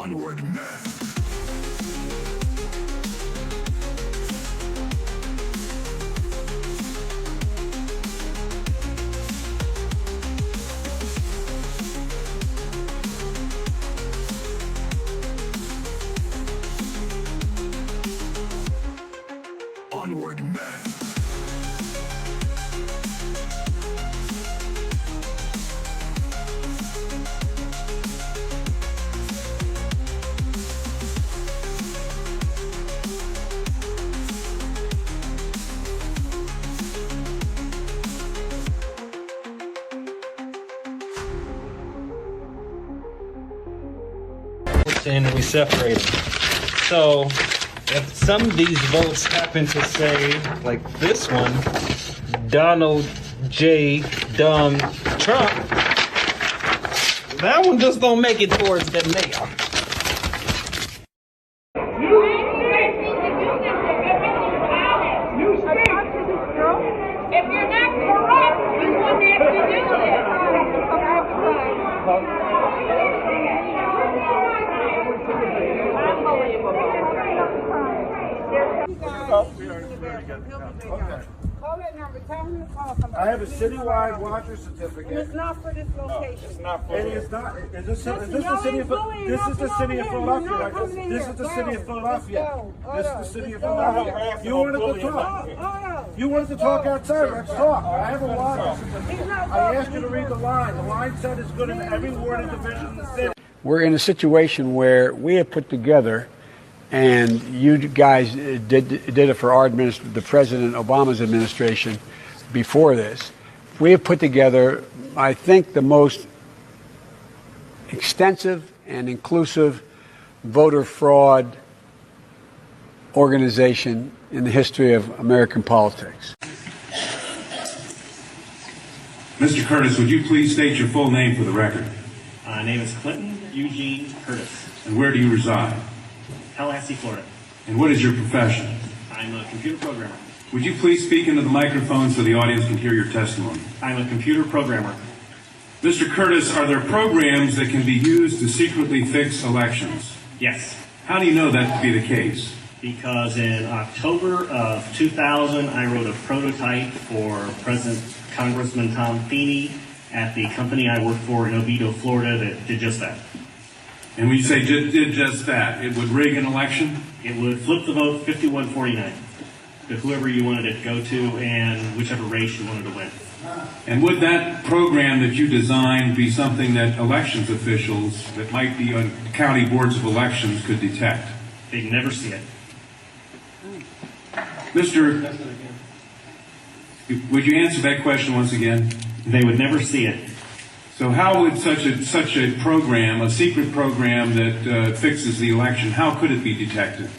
Onward, man. Onward, man. And we separate them. So if some of these votes happen to say, like this one, Donald J. Dumb Trump, that one just don't make it towards the mayor. If you're not corrupt, you wouldn't have to do this. I have a citywide watcher certificate. It's not for this location. It's not for this. Is this the city of Philadelphia? This is the city of Philadelphia. This is the city of Philadelphia. This is the city of Philadelphia. You wanted to talk. You wanted to talk outside. Let's talk. I have a watcher certificate. I asked you to read the line. The line said it's good in every ward and division in the city. We're in a situation where we have put together, and you guys did it for our the President Obama's administration before this. We have put together, I think, the most extensive and inclusive voter fraud organization in the history of American politics. Mr. Curtis, would you please state your full name for the record? My name is Clinton Eugene Curtis. And where do you reside? Tallahassee, Florida. And what is your profession? I'm a computer programmer. Would you please speak into the microphone so the audience can hear your testimony? I'm a computer programmer. Mr. Curtis, are there programs that can be used to secretly fix elections? Yes. How do you know that to be the case? Because in October of 2000, I wrote a prototype for President Congressman Tom Feeney at the company I work for in Oviedo, Florida, that did just that. And when you say did just that, it would rig an election? It would flip the vote 51-49 to whoever you wanted it to go to and whichever race you wanted to win. And would that program that you designed be something that elections officials that might be on county boards of elections could detect? They'd never see it. Mr. Would you answer that question once again? They would never see it. So how would such a program, a secret program that fixes the election, how could it be detected?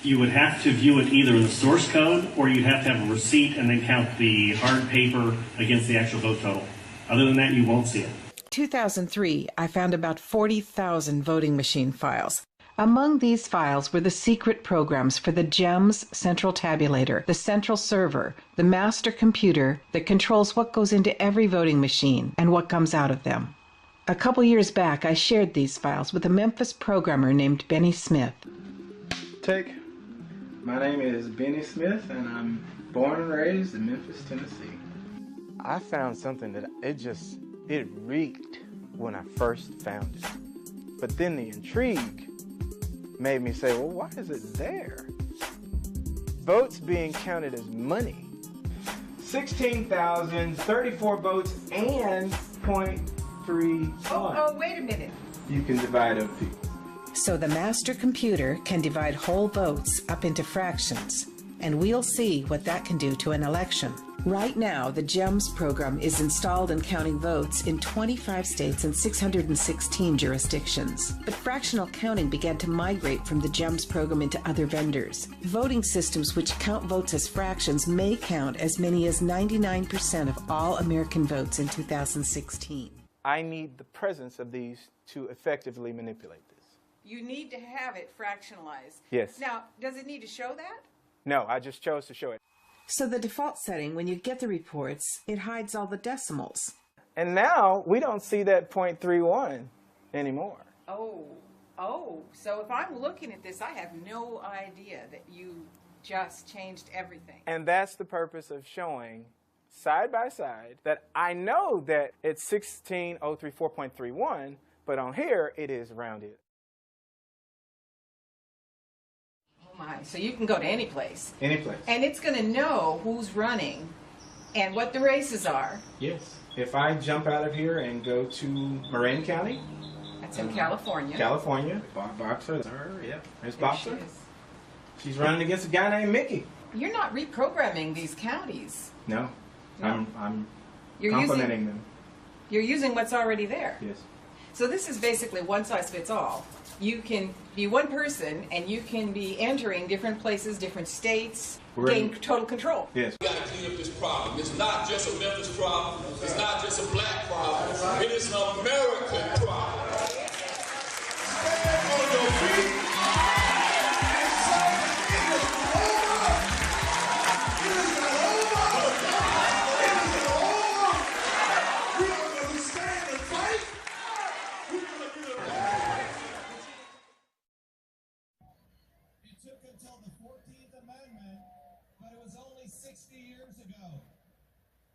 You would have to view it either in the source code, or you'd have to have a receipt and then count the hard paper against the actual vote total. Other than that, you won't see it. 2003, I found about 40,000 voting machine files. Among these files were the secret programs for the GEMS central tabulator, the central server, the master computer that controls what goes into every voting machine and what comes out of them. A couple years back, I shared these files with a Memphis programmer named Benny Smith. Take. My name is Benny Smith, and I'm born and raised in Memphis, Tennessee. I found something that it reeked when I first found it. But then the intrigue made me say, well, why is it there? Votes being counted as money. 16,034 votes and 0.31. Oh, wait a minute. You can divide up people. So the master computer can divide whole votes up into fractions, and we'll see what that can do to an election. Right now, the GEMS program is installed and counting votes in 25 states and 616 jurisdictions. But fractional counting began to migrate from the GEMS program into other vendors. Voting systems which count votes as fractions may count as many as 99% of all American votes in 2016. I need the presence of these to effectively manipulate this. You need to have it fractionalized. Yes. Now, does it need to show that? No, I just chose to show it. So the default setting, when you get the reports, it hides all the decimals. And now we don't see that 0.31 anymore. Oh, Oh, so if I'm looking at this, I have no idea that you just changed everything. And that's the purpose of showing side by side that I know that it's 16034.31, but on here it is rounded. Oh my, so you can go to any place. Any place. And it's going to know who's running and what the races are. Yes. If I jump out of here and go to Marin County. That's in California. California. Boxer. Yeah. There's Boxer. She is. She's running against a guy named Mickey. You're not reprogramming these counties. No. No. I'm You're complementing them. You're using what's already there. Yes. So this is basically one size fits all. You can be one person and you can be entering different places, different states, gain total control. Yes. We got to clean up this problem. It's not just a Memphis problem. It's not just a black problem. It is an American problem. On your feet.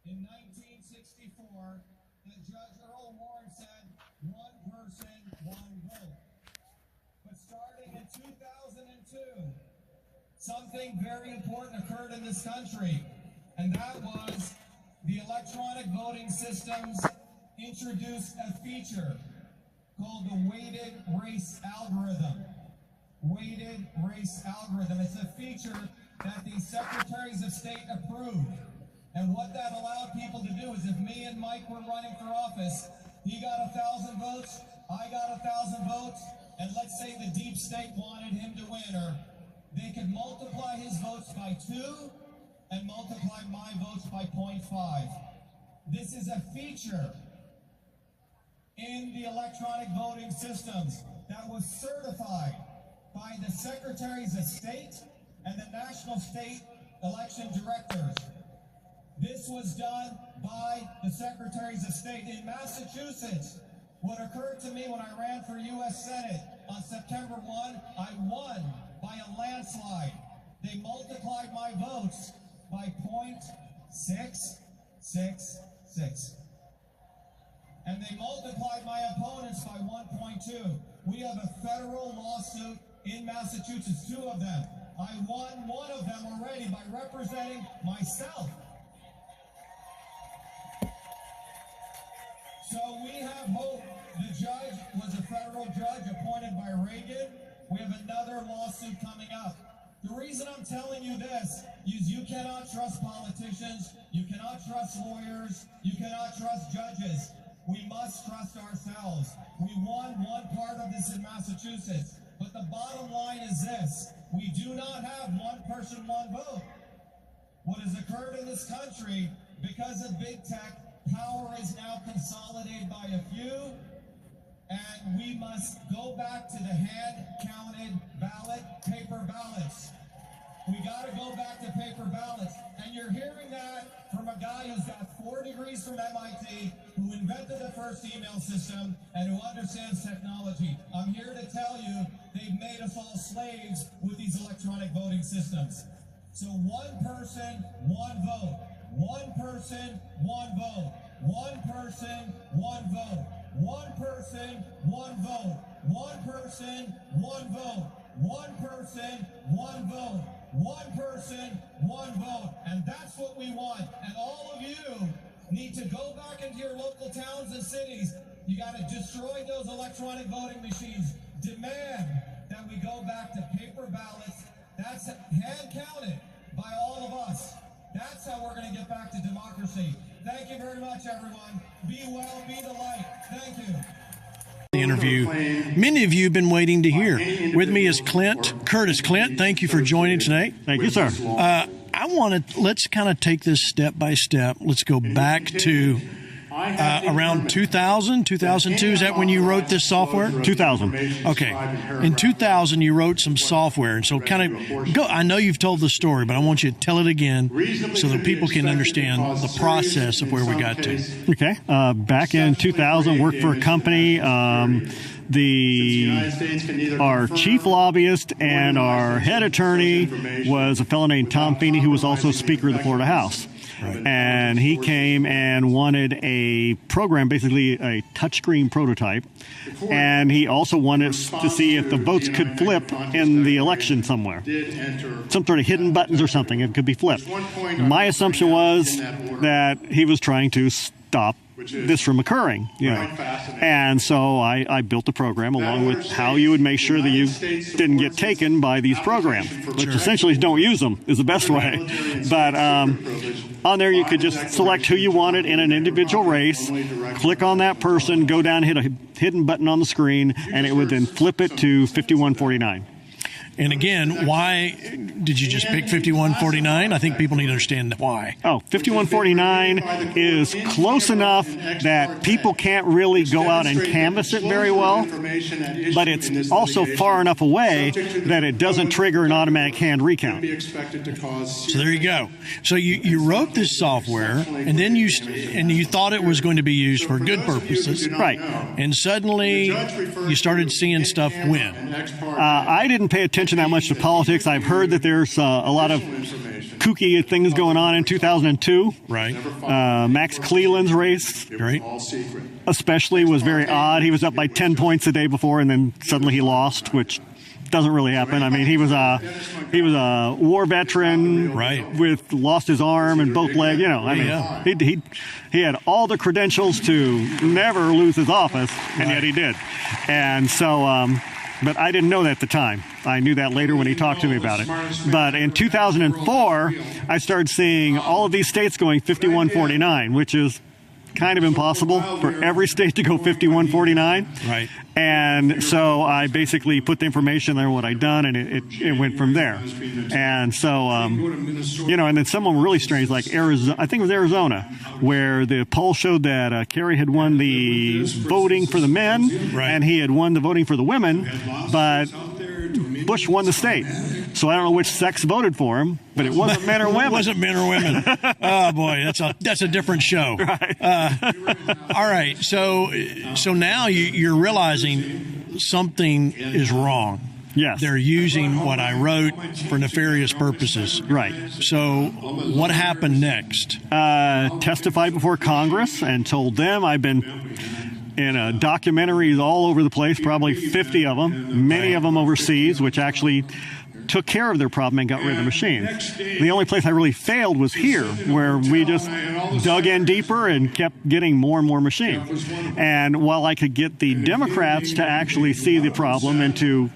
In 1964, that Judge Earl Warren said, one person, one vote. But starting in 2002, something very important occurred in this country, and that was the electronic voting systems introduced a feature called the weighted race algorithm. Weighted race algorithm. It's a feature that the secretaries of state approved. And what that allowed people to do is if me and Mike were running for office, he got 1,000 votes, I got 1,000 votes, and let's say the deep state wanted him to win, or they could multiply his votes by 2 and multiply my votes by 0.5. This is a feature in the electronic voting systems that was certified by the secretaries of state and the national state election directors. This was done by the secretaries of state. In Massachusetts, what occurred to me when I ran for U.S. Senate on September 1, I won by a landslide. They multiplied my votes by 0.666. And they multiplied my opponents by 1.2. We have a federal lawsuit in Massachusetts, 2 of them. I won one of them already by representing myself. So we have hope. The judge was a federal judge appointed by Reagan. We have another lawsuit coming up. The reason I'm telling you this is you cannot trust politicians, you cannot trust lawyers, you cannot trust judges. We must trust ourselves. We won one part of this in Massachusetts, but the bottom line is this: we do not have one person, one vote. What has occurred in this country, because of big tech, power is now consolidated by a few, and we must go back to the hand-counted ballot, paper ballots. We got to go back to paper ballots. And you're hearing that from a guy who's got 4 degrees from MIT, who invented the first email system, and who understands technology. I'm here to tell you, they've made us all slaves with these electronic voting systems. So one person, one vote. One person, one vote. One person, one vote. One person, one vote. One person, one vote. One person, one vote. One person, one vote. And that's what we want. And all of you need to go back into your local towns and cities. You got to destroy those electronic voting machines. Demand that we go back to paper ballots. That's hand counted by all of us. That's how we're going to get back to democracy. Thank you very much, everyone. Be well, be the light. Thank you. The interview many of you have been waiting to hear. With me is Curtis. Clint, thank you for joining tonight. Thank you, sir. Let's kind of take this step by step. Let's go back to around 2000, 2002. Is that when you wrote this software? 2000. Okay. In 2000, you wrote some software. And so kind of go. I know you've told the story, but I want you to tell it again so that people can understand the process of where we got to. Okay. Back in 2000, worked for a company Our chief lobbyist and our head attorney was a fellow named Tom Feeney, who was also Speaker of the Florida House. Right. And he came and wanted a program, basically a touchscreen prototype. And he also wanted to see if the votes could flip in the election somewhere. Some sort of hidden buttons or something. It could be flipped. My assumption was that he was trying to stop this from occurring, and so I built a program along with how you would make sure that you didn't get taken by these programs, which essentially is don't use them is the best way. But on there you could just select who you wanted in an individual race, click on that person, go down, hit a hidden button on the screen, and it would then flip it to 5149. And again, why did you just pick 5149? I think people need to understand why. Oh, 5149 is close enough that people can't really go out and canvass it very well, but it's also far enough away that it doesn't trigger an automatic hand recount. So there you go. So you wrote this software, and then you thought it was going to be used for good purposes. Right. And suddenly you started seeing stuff win. I didn't pay attention that much to politics. I've heard that there's a lot of kooky things going on in 2002. Right. Max Cleland's race, right, especially was very odd. He was up by 10 points the day before, and then suddenly he lost, which doesn't really happen. I mean, he was a war veteran, right, with lost his arm and both legs. He had all the credentials to never lose his office, and yet he did. And so. But I didn't know that at the time. I knew that later when he talked to me about it. But in 2004, I started seeing all of these states going 5149, which is kind of impossible for every state to go 5149. Right. And so I basically put the information there, what I'd done, and it went from there. And so, and then someone really strange, like Arizona, I think it was Arizona, where the poll showed that Kerry had won the voting for the men, and he had won the voting for the women, but Bush won the state. So I don't know which sex voted for him, but it wasn't men or women. It wasn't men or women. Oh boy, that's a different show. Right. All right. So now you're realizing something is wrong. Yes. They're using what I wrote for nefarious purposes. Right. So what happened next? Testified before Congress and told them I've been in documentaries all over the place, probably 50 of them, many of them overseas, which actually took care of their problem and got rid of the machine. The only place I really failed was here, where we just dug in deeper and kept getting more and more machines. And while I could get the Democrats to actually see the problem and to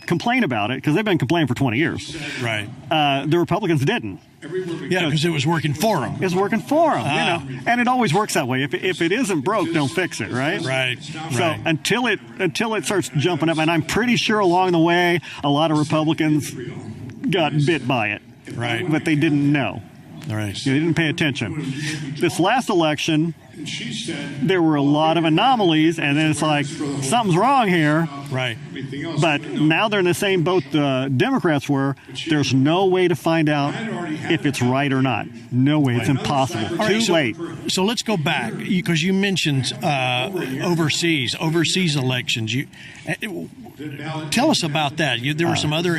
complain about it, because they've been complaining for 20 years, right? The Republicans didn't. Yeah, because it was working for them. It's working for them, and it always works that way. If it isn't broke, don't fix it, right? Right. So until it starts jumping up, and I'm pretty sure along the way, a lot of Republicans got bit by it, right? But they didn't know. All right. They didn't pay attention. This last election, there were a lot of anomalies, and then it's like, something's wrong here. Right. But now they're in the same boat the Democrats were. There's no way to find out if it's right or not. No way. It's impossible. Too late. So let's go back, because you mentioned overseas elections. Tell us about that. There were some other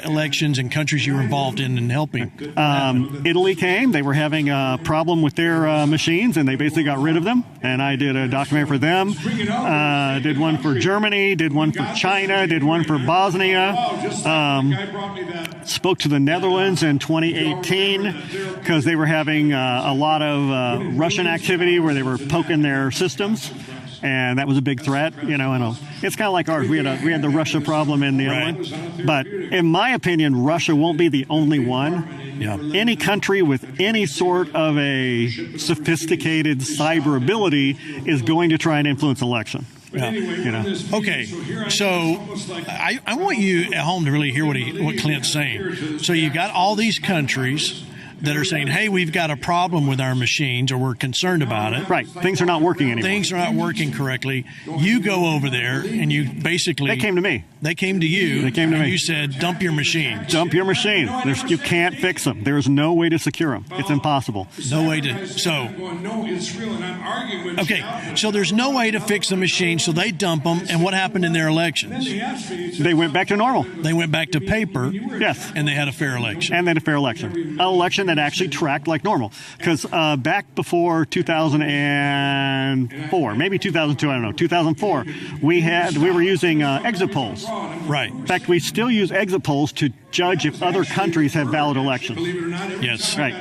elections and countries you were involved in helping. Italy came. They were having a problem with their machines, and they basically got rid of them. And I did a documentary for them. Did one for Germany. Did one for China. Did one for Bosnia. Spoke to the Netherlands in 2018 because they were having a lot of Russian activity where they were poking their systems. And that was a big threat, and it's kind of like ours. We had the Russia problem in the other one. But in my opinion, Russia won't be the only one. Yeah. Any country with any sort of a sophisticated cyber ability is going to try and influence election. Yeah. Okay, so I want you at home to really hear what Clint's saying. So you've got all these countries that are saying, hey, we've got a problem with our machines, or we're concerned about it. Right. Things are not working anymore. Things are not working correctly. You go over there and you basically... They came to me. They came to you. They came to me. You said, dump your machines. Dump your machine. You can't fix them. There's no way to secure them. It's impossible. No way to. So. No, it's real, and I'm arguing with. Okay, so there's no way to fix the machine, so they dump them. And what happened in their elections? They went back to normal. They went back to paper. Yes. And they had a fair election. And then a fair election. An election that actually tracked like normal. Because back before 2004, maybe 2002, I don't know, 2004, we were using exit polls. Right. In fact, we still use exit polls to judge if other countries have valid elections. Yes. Right.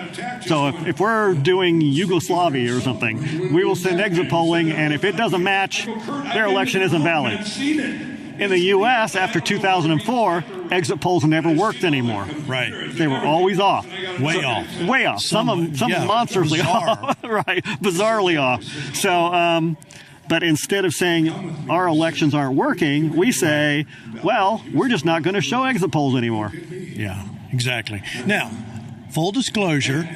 So if we're doing Yugoslavia or something, we will send exit polling, and if it doesn't match, their election isn't valid. In the U.S., after 2004, exit polls never worked anymore. Right. They were always off. Way off. Way off. Some monstrously off. Right. Bizarrely off. So, but instead of saying our elections aren't working, we say, well, we're just not going to show exit polls anymore. Yeah, exactly. Now, full disclosure,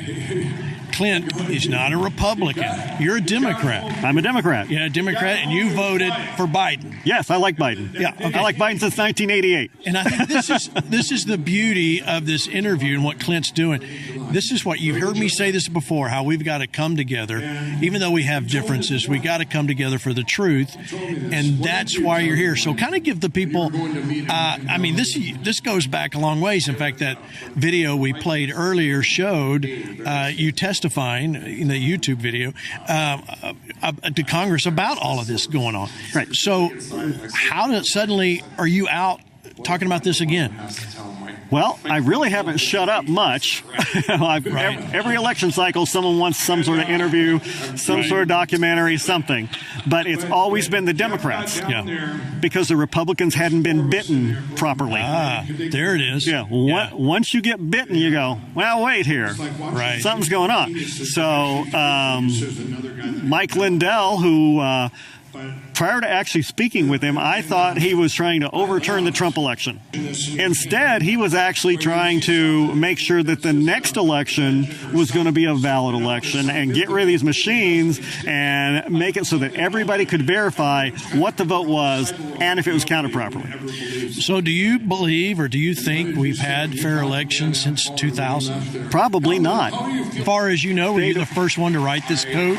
Clint is not a Republican. You're a Democrat. I'm a Democrat. Yeah, a Democrat, and you voted for Biden. Yes, I like Biden. Yeah, okay. I like Biden since 1988. And I think this is the beauty of this interview and what Clint's doing. This is what you've heard me say this before, how we've got to come together. Even though we have differences, we got to come together for the truth. And that's why you're here. So kind of give the people, this goes back a long ways. In fact, that video we played earlier showed you testifying in the YouTube video to Congress about all of this going on. Right. So how suddenly are you out talking about this again? Well, I really haven't shut up much. Every election cycle, someone wants some sort of interview, some sort of documentary, something. But it's always been the Democrats. Yeah. Because the Republicans hadn't been bitten properly. There it is. Yeah. Once you get bitten, you go, well, wait here. Right. Something's going on. So Mike Lindell, who... prior to actually speaking with him, I thought he was trying to overturn the Trump election. Instead, he was actually trying to make sure that the next election was going to be a valid election and get rid of these machines and make it so that everybody could verify what the vote was and if it was counted properly. So do you believe or do you think we've had fair elections since 2000? Probably not. As far as you know, were you the first one to write this code?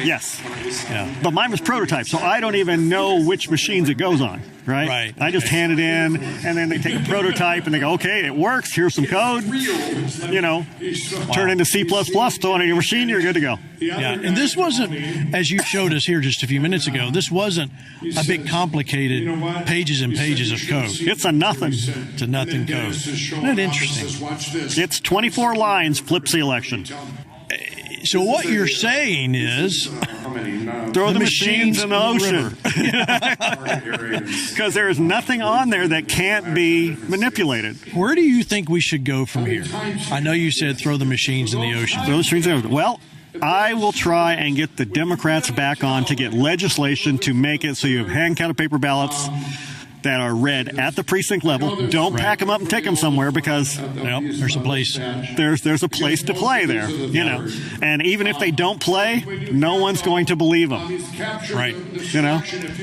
Yes. Yeah. But mine was prototype, so I don't even know which machines it goes on, right? Right. I just hand it in, and then they take a prototype, and they go, okay, it works, here's some code, turn it into C++, throw it on your machine, you're good to go. Yeah, and this wasn't, as you showed us here just a few minutes ago, this wasn't a big complicated pages and pages of code. It's a nothing. It's a nothing code. Isn't that interesting? It's 24 lines, flips the election. So what you're saying is throw the machines in the ocean. Because there is nothing on there that can't be manipulated. Where do you think we should go from here? I know you said throw the machines in the ocean. Throw the machines in the ocean. Well, I will try and get the Democrats back on to get legislation to make it so you have hand-counted paper ballots that are read at the precinct level. Don't pack them up and take them somewhere because there's a place. There's a place to play there, And even if they don't play, no one's going to believe them. Right.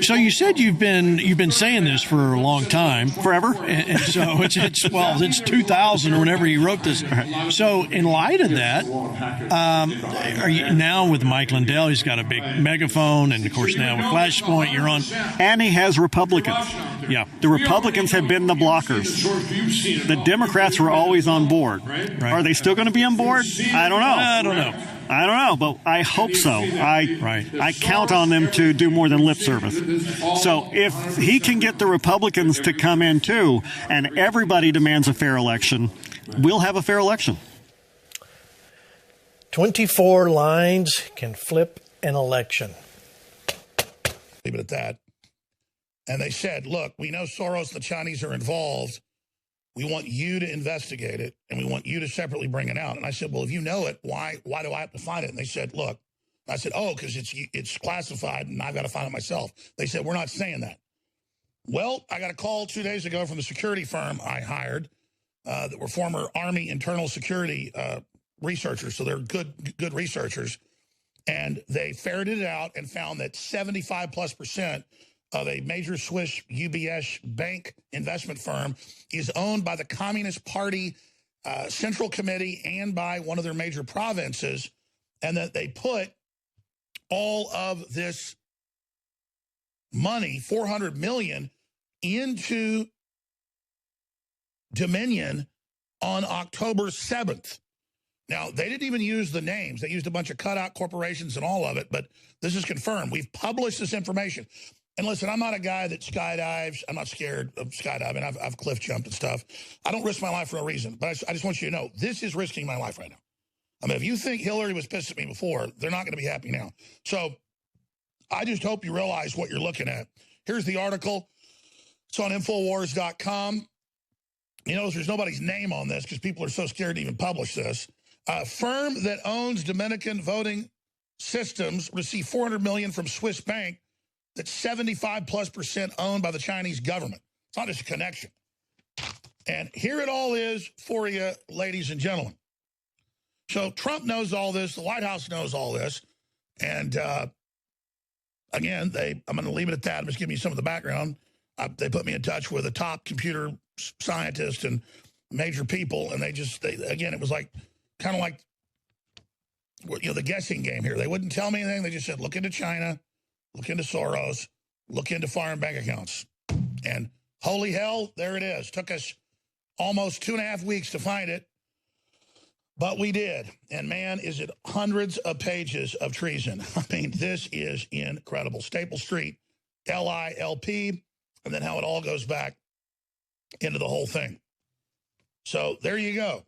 So you said you've been saying this for a long time, forever. And so it's 2000 or whenever you wrote this. So in light of that, are you now with Mike Lindell? He's got a big megaphone, and of course now with Flashpoint, you're on, and he has Republicans. Yeah. The Republicans have been the blockers. The Democrats were always on board. Right. Are they still going to be on board? I don't know. I don't know, but I hope so. I count on them to do more than lip service. So if he can get the Republicans to come in too, and everybody demands a fair election, we'll have a fair election. 24 lines can flip an election. Leave it at that. And they said, look, we know Soros and the Chinese are involved. We want you to investigate it, and we want you to separately bring it out. And I said, well, if you know it, why do I have to find it? And they said, look. I said, oh, because it's classified, and I've got to find it myself. They said, we're not saying that. Well, I got a call 2 days ago from the security firm I hired that were former Army internal security researchers, so they're good researchers. And they ferreted it out and found that 75+% of a major Swiss UBS bank investment firm is owned by the Communist Party Central Committee and by one of their major provinces, and that they put all of this money, $400 million, into Dominion on October 7th. Now, they didn't even use the names. They used a bunch of cutout corporations and all of it, but this is confirmed. We've published this information. And listen, I'm not a guy that skydives. I'm not scared of skydiving. I've cliff jumped and stuff. I don't risk my life for a reason. But I just want you to know, this is risking my life right now. I mean, if you think Hillary was pissed at me before, they're not going to be happy now. So I just hope you realize what you're looking at. Here's the article. It's on Infowars.com. You notice there's nobody's name on this because people are so scared to even publish this. A firm that owns Dominican voting systems received $400 million from Swiss bank that's 75+% owned by the Chinese government. It's not just a connection. And here it all is for you, ladies and gentlemen. So Trump knows all this. The White House knows all this. And again, I'm going to leave it at that. I'm just giving you some of the background. They put me in touch with a top computer scientist and major people. And again, it was like, kind of like, you know, the guessing game here. They wouldn't tell me anything. They just said, look into China, look into Soros, look into foreign bank accounts. And holy hell, there it is. Took us almost 2.5 weeks to find it. But we did. And man, is it hundreds of pages of treason. I mean, this is incredible. Staple Street, LILP, and then how it all goes back into the whole thing. So there you go.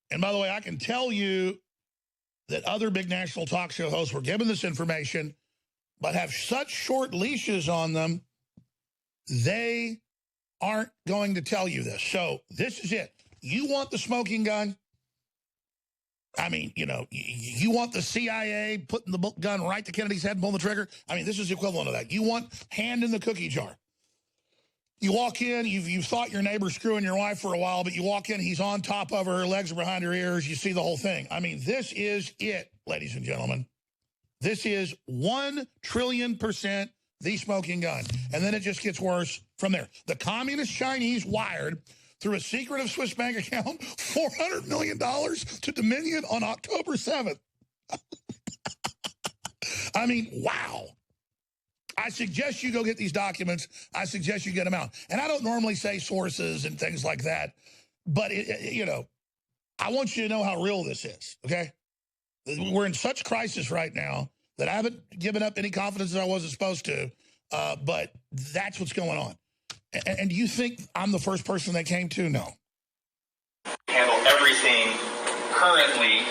And by the way, I can tell you that other big national talk show hosts were given this information, but have such short leashes on them, they aren't going to tell you this. So this is it. You want the smoking gun? I mean, you know, you want the CIA putting the gun right to Kennedy's head and pulling the trigger? I mean, this is the equivalent of that. You want hand in the cookie jar. You walk in, you've thought your neighbor's screwing your wife for a while, but you walk in, he's on top of her legs are behind her ears, you see the whole thing. I mean, this is it, ladies and gentlemen. This is 1 trillion% the smoking gun. And then it just gets worse from there. The communist Chinese wired through a secretive Swiss bank account $400 million to Dominion on October 7th. I mean, wow. I suggest you go get these documents. I suggest you get them out. And I don't normally say sources and things like that, but, you know, I want you to know how real this is, okay? We're in such crisis right now that I haven't given up any confidence that I wasn't supposed to, but that's what's going on. And do you think I'm the first person they came to? No. Handle everything currently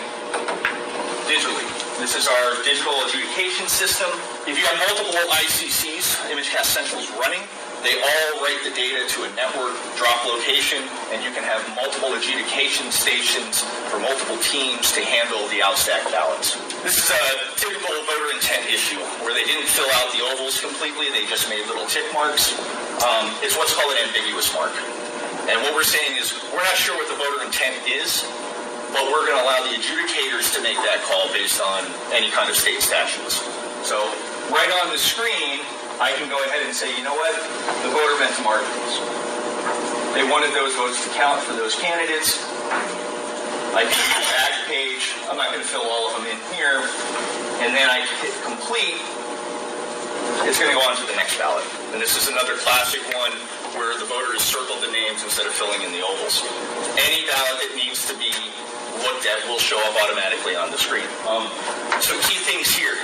digitally. This is our digital adjudication system. If you have multiple ICCs, ImageCast Centrals running, they all write the data to a network drop location, and you can have multiple adjudication stations for multiple teams to handle the outstack ballots. This is a typical voter intent issue where they didn't fill out the ovals completely, they just made little tick marks. It's what's called an ambiguous mark. And what we're saying is we're not sure what the voter intent is, but we're going to allow the adjudicators to make that call based on any kind of state statutes. So right on the screen, I can go ahead and say, you know what, the voter meant to mark those. They wanted those votes to count for those candidates. I can do the back page. I'm not going to fill all of them in here. And then I hit complete. It's going to go on to the next ballot. And this is another classic one where the voter has circled the names instead of filling in the ovals. Any ballot that needs to be looked at will show up automatically on the screen. So key things here.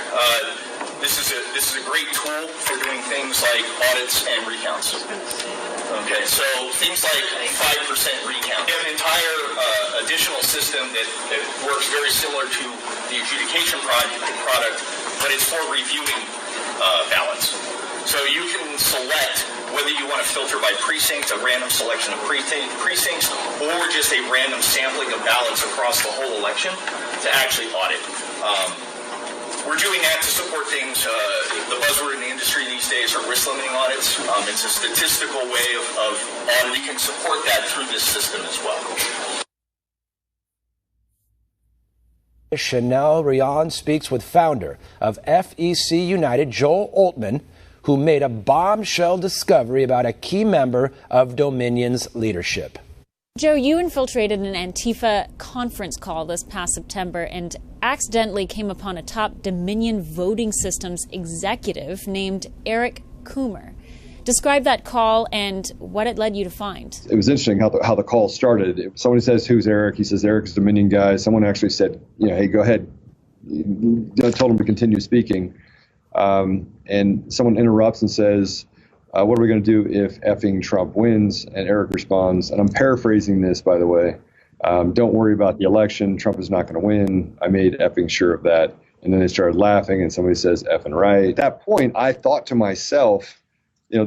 This is a great tool for doing things like audits and recounts. Okay, so things like 5% recount. We have an entire additional system that works very similar to the adjudication product, but it's for reviewing ballots. So you can select whether you want to filter by precinct, a random selection of precincts, or just a random sampling of ballots across the whole election to actually audit. We're doing that to support things. The buzzword in the industry these days are risk limiting audits. It's a statistical way of audit. We can support that through this system as well. Chanel Rion speaks with founder of FEC United, Joel Oltmann, who made a bombshell discovery about a key member of Dominion's leadership. Joe, you infiltrated an Antifa conference call this past September and accidentally came upon a top Dominion voting systems executive named Eric Coomer. Describe that call and what it led you to find. It was interesting how the call started. Somebody says, "Who's Eric?" He says, "Eric's a Dominion guy." Someone actually said, "Hey, go ahead." Told him to continue speaking. And someone interrupts and says, "What are we going to do if effing Trump wins?" And Eric responds, and I'm paraphrasing this, by the way, "Don't worry about the election. Trump is not going to win. I made effing sure of that." And then they started laughing, and somebody says, "Effing right." At that point, I thought to myself,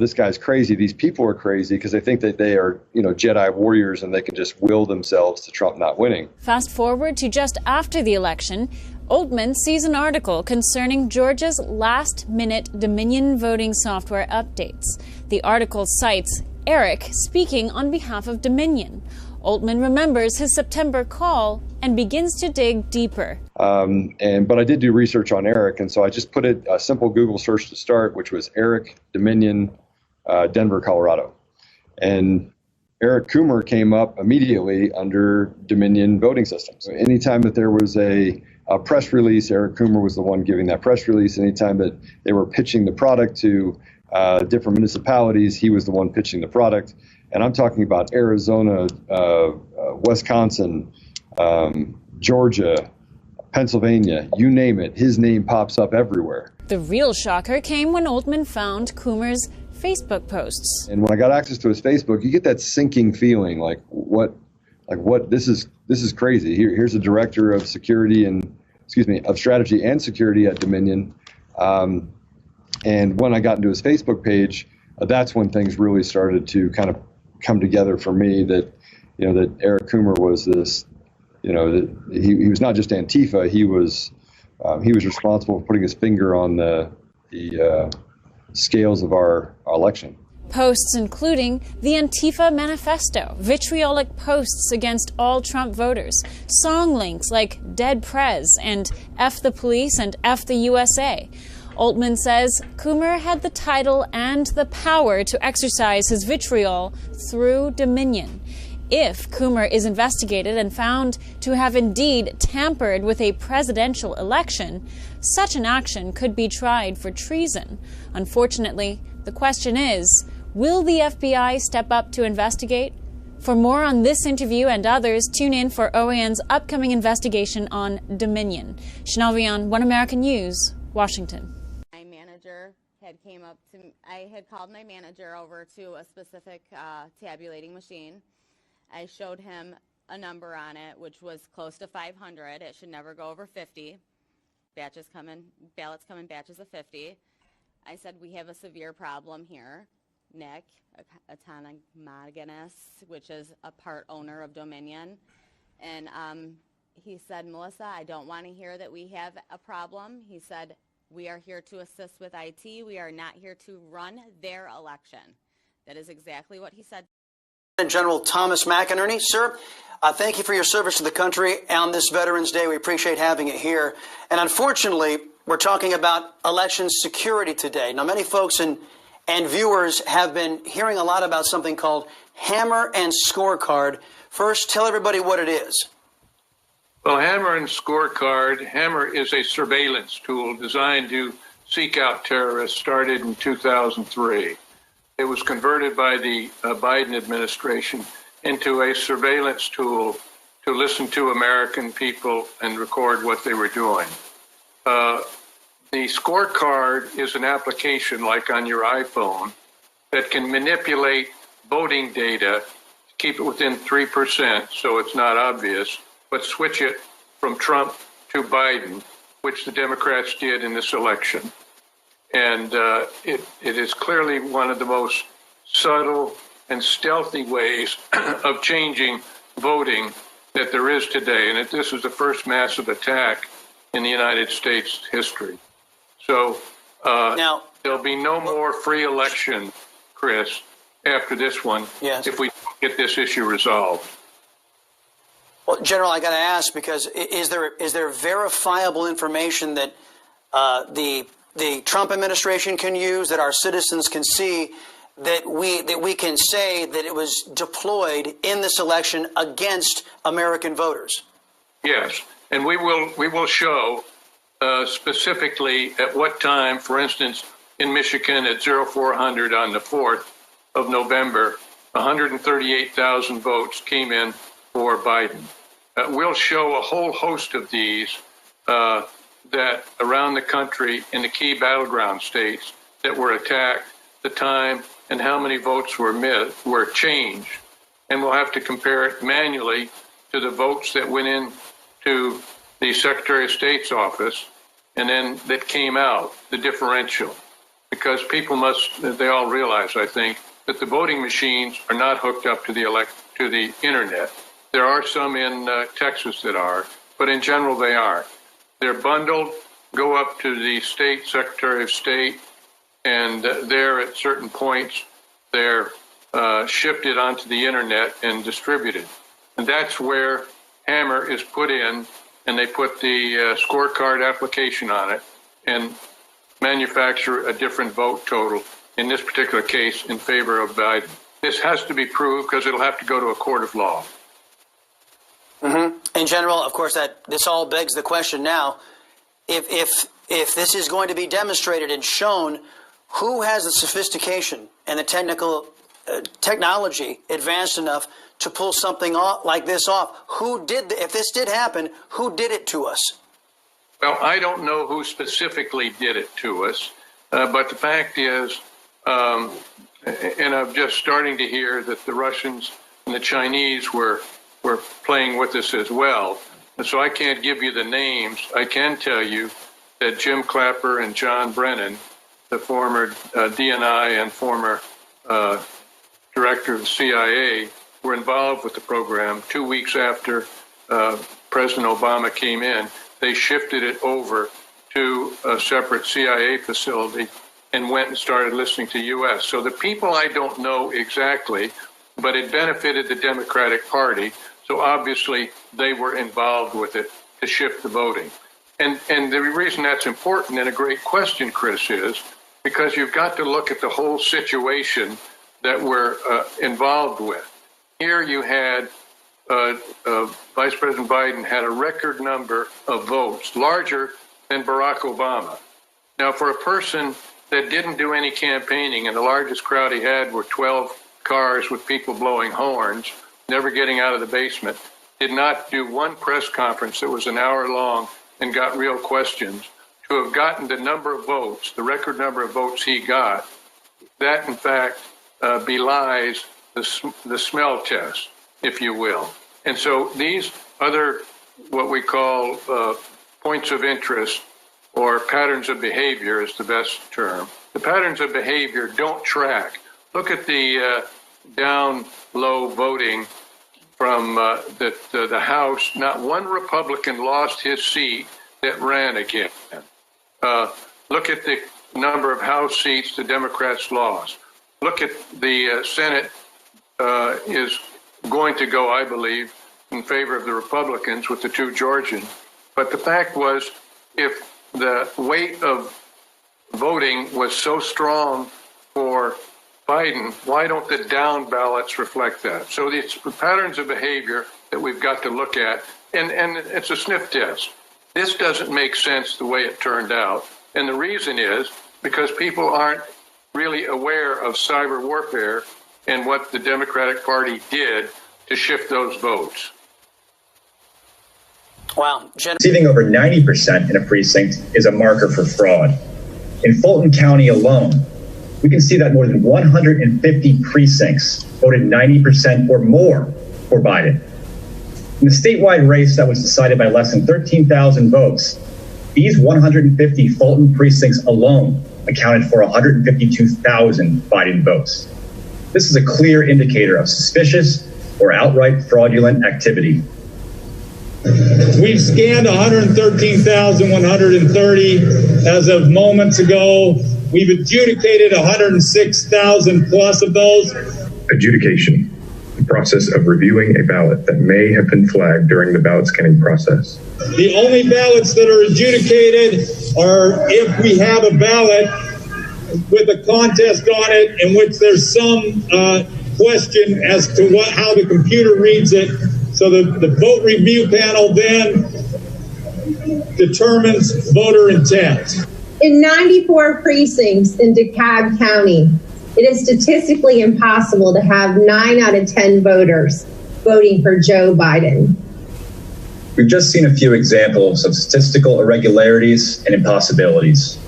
this guy's crazy. These people are crazy because they think that they are, Jedi warriors and they can just will themselves to Trump not winning. Fast forward to just after the election, Oldman sees an article concerning Georgia's last-minute Dominion voting software updates. The article cites Eric speaking on behalf of Dominion. Oldman remembers his September call and begins to dig deeper. But I did do research on Eric, and so I just put a simple Google search to start, which was Eric Dominion, Denver, Colorado. And Eric Coomer came up immediately under Dominion voting systems. Anytime that there was a press release, Eric Coomer was the one giving that press release. Anytime that they were pitching the product to different municipalities, he was the one pitching the product. And I'm talking about Arizona, Wisconsin, Georgia, Pennsylvania, you name it. His name pops up everywhere. The real shocker came when Oldman found Coomer's Facebook posts. And when I got access to his Facebook, you get that sinking feeling like what this is crazy. Here's a director of security of strategy and security at Dominion. And when I got into his Facebook page, that's when things really started to kind of come together for me that Eric Coomer was this, that he was not just Antifa, he was responsible for putting his finger on the scales of our election. Posts including the Antifa Manifesto, vitriolic posts against all Trump voters, song links like Dead Prez and F the Police and F the USA. Oldman says Coomer had the title and the power to exercise his vitriol through Dominion. If Coomer is investigated and found to have indeed tampered with a presidential election, such an action could be tried for treason. Unfortunately, the question is, will the FBI step up to investigate? For more on this interview and others, tune in for OAN's upcoming investigation on Dominion. Chanel Vian, One American News, Washington. My manager I had called my manager over to a specific tabulating machine. I showed him a number on it, which was close to 500. It should never go over 50. Ballots come in batches of 50. I said, we have a severe problem here. Nick Autonomogenous, which is a part owner of Dominion. And he said, Melissa, I don't want to hear that we have a problem. He said, we are here to assist with IT. We are not here to run their election. That is exactly what he said. General Thomas McInerney, sir, thank you for your service to the country on this Veterans Day. We appreciate having it here. And unfortunately, we're talking about election security today. Now, many folks and viewers have been hearing a lot about something called Hammer and Scorecard. First, tell everybody what it is. Well, Hammer and Scorecard, Hammer is a surveillance tool designed to seek out terrorists, started in 2003. It was converted by the Biden administration into a surveillance tool to listen to American people and record what they were doing. The scorecard is an application like on your iPhone that can manipulate voting data, keep it within 3% so it's not obvious, but switch it from Trump to Biden, which the Democrats did in this election. And it is clearly one of the most subtle and stealthy ways of changing voting that there is today. And this is the first massive attack in the United States history. So now there'll be no more free election, Chris, after this one, if we get this issue resolved. Well, General, I got to ask, because is there verifiable information that the the Trump administration can use, that our citizens can see, that we can say that it was deployed in this election against American voters? Yes, and we will show specifically at what time, for instance, in Michigan at 0400 on the 4th of November, 138,000 votes came in for Biden. We'll show a whole host of these that around the country in the key battleground states that were attacked, the time and how many votes were changed. And we'll have to compare it manually to the votes that went in to the Secretary of State's office and then that came out, the differential. Because people they all realize, I think, that the voting machines are not hooked up to the internet. There are some in Texas that are, but in general they are. They're bundled, go up to the state Secretary of State, and there at certain points they're shifted onto the internet and distributed. And that's where Hammer is put in, and they put the scorecard application on it and manufacture a different vote total, in this particular case, in favor of Biden. This has to be proved because it'll have to go to a court of law. In general, of course, this all begs the question now, if this is going to be demonstrated and shown, who has the sophistication and the technology advanced enough to pull something like this off? If this did happen, who did it to us? Well, I don't know who specifically did it to us, but the fact is, and I'm just starting to hear that the Russians and the Chinese were playing with us as well. And so I can't give you the names. I can tell you that Jim Clapper and John Brennan, the former DNI and former director of the CIA, were involved with the program. 2 weeks after President Obama came in, they shifted it over to a separate CIA facility and went and started listening to U.S. So the people I don't know exactly, but it benefited the Democratic Party. So obviously they were involved with it to shift the voting. And the reason that's important and a great question, Chris, is because you've got to look at the whole situation that we're involved with. Here you had Vice President Biden had a record number of votes, larger than Barack Obama. Now, for a person that didn't do any campaigning, and the largest crowd he had were 12 cars with people blowing horns, never getting out of the basement, did not do one press conference that was an hour long and got real questions, to have gotten the number of votes, the record number of votes he got, that in fact belies the smell test, if you will. And so these other, what we call points of interest or patterns of behavior is the best term. The patterns of behavior don't track. Look at the down low voting from the House. Not one Republican lost his seat that ran again. Look at the number of House seats the Democrats lost. Look at the Senate is going to go, I believe, in favor of the Republicans with the 2 Georgians. But the fact was, if the weight of voting was so strong for Biden, why don't the down ballots reflect that? So these patterns of behavior that we've got to look at, and it's a sniff test. This doesn't make sense the way it turned out. And the reason is because people aren't really aware of cyber warfare and what the Democratic Party did to shift those votes. Wow. Receiving over 90% in a precinct is a marker for fraud. In Fulton County alone, we can see that more than 150 precincts voted 90% or more for Biden. In the statewide race that was decided by less than 13,000 votes, these 150 Fulton precincts alone accounted for 152,000 Biden votes. This is a clear indicator of suspicious or outright fraudulent activity. We've scanned 113,130 as of moments ago. We've adjudicated 106,000 plus of those. Adjudication, the process of reviewing a ballot that may have been flagged during the ballot scanning process. The only ballots that are adjudicated are if we have a ballot with a contest on it in which there's some question as to how the computer reads it. So the vote review panel then determines voter intent. In 94 precincts in DeKalb County, it is statistically impossible to have 9 out of 10 voters voting for Joe Biden. We've just seen a few examples of statistical irregularities and impossibilities.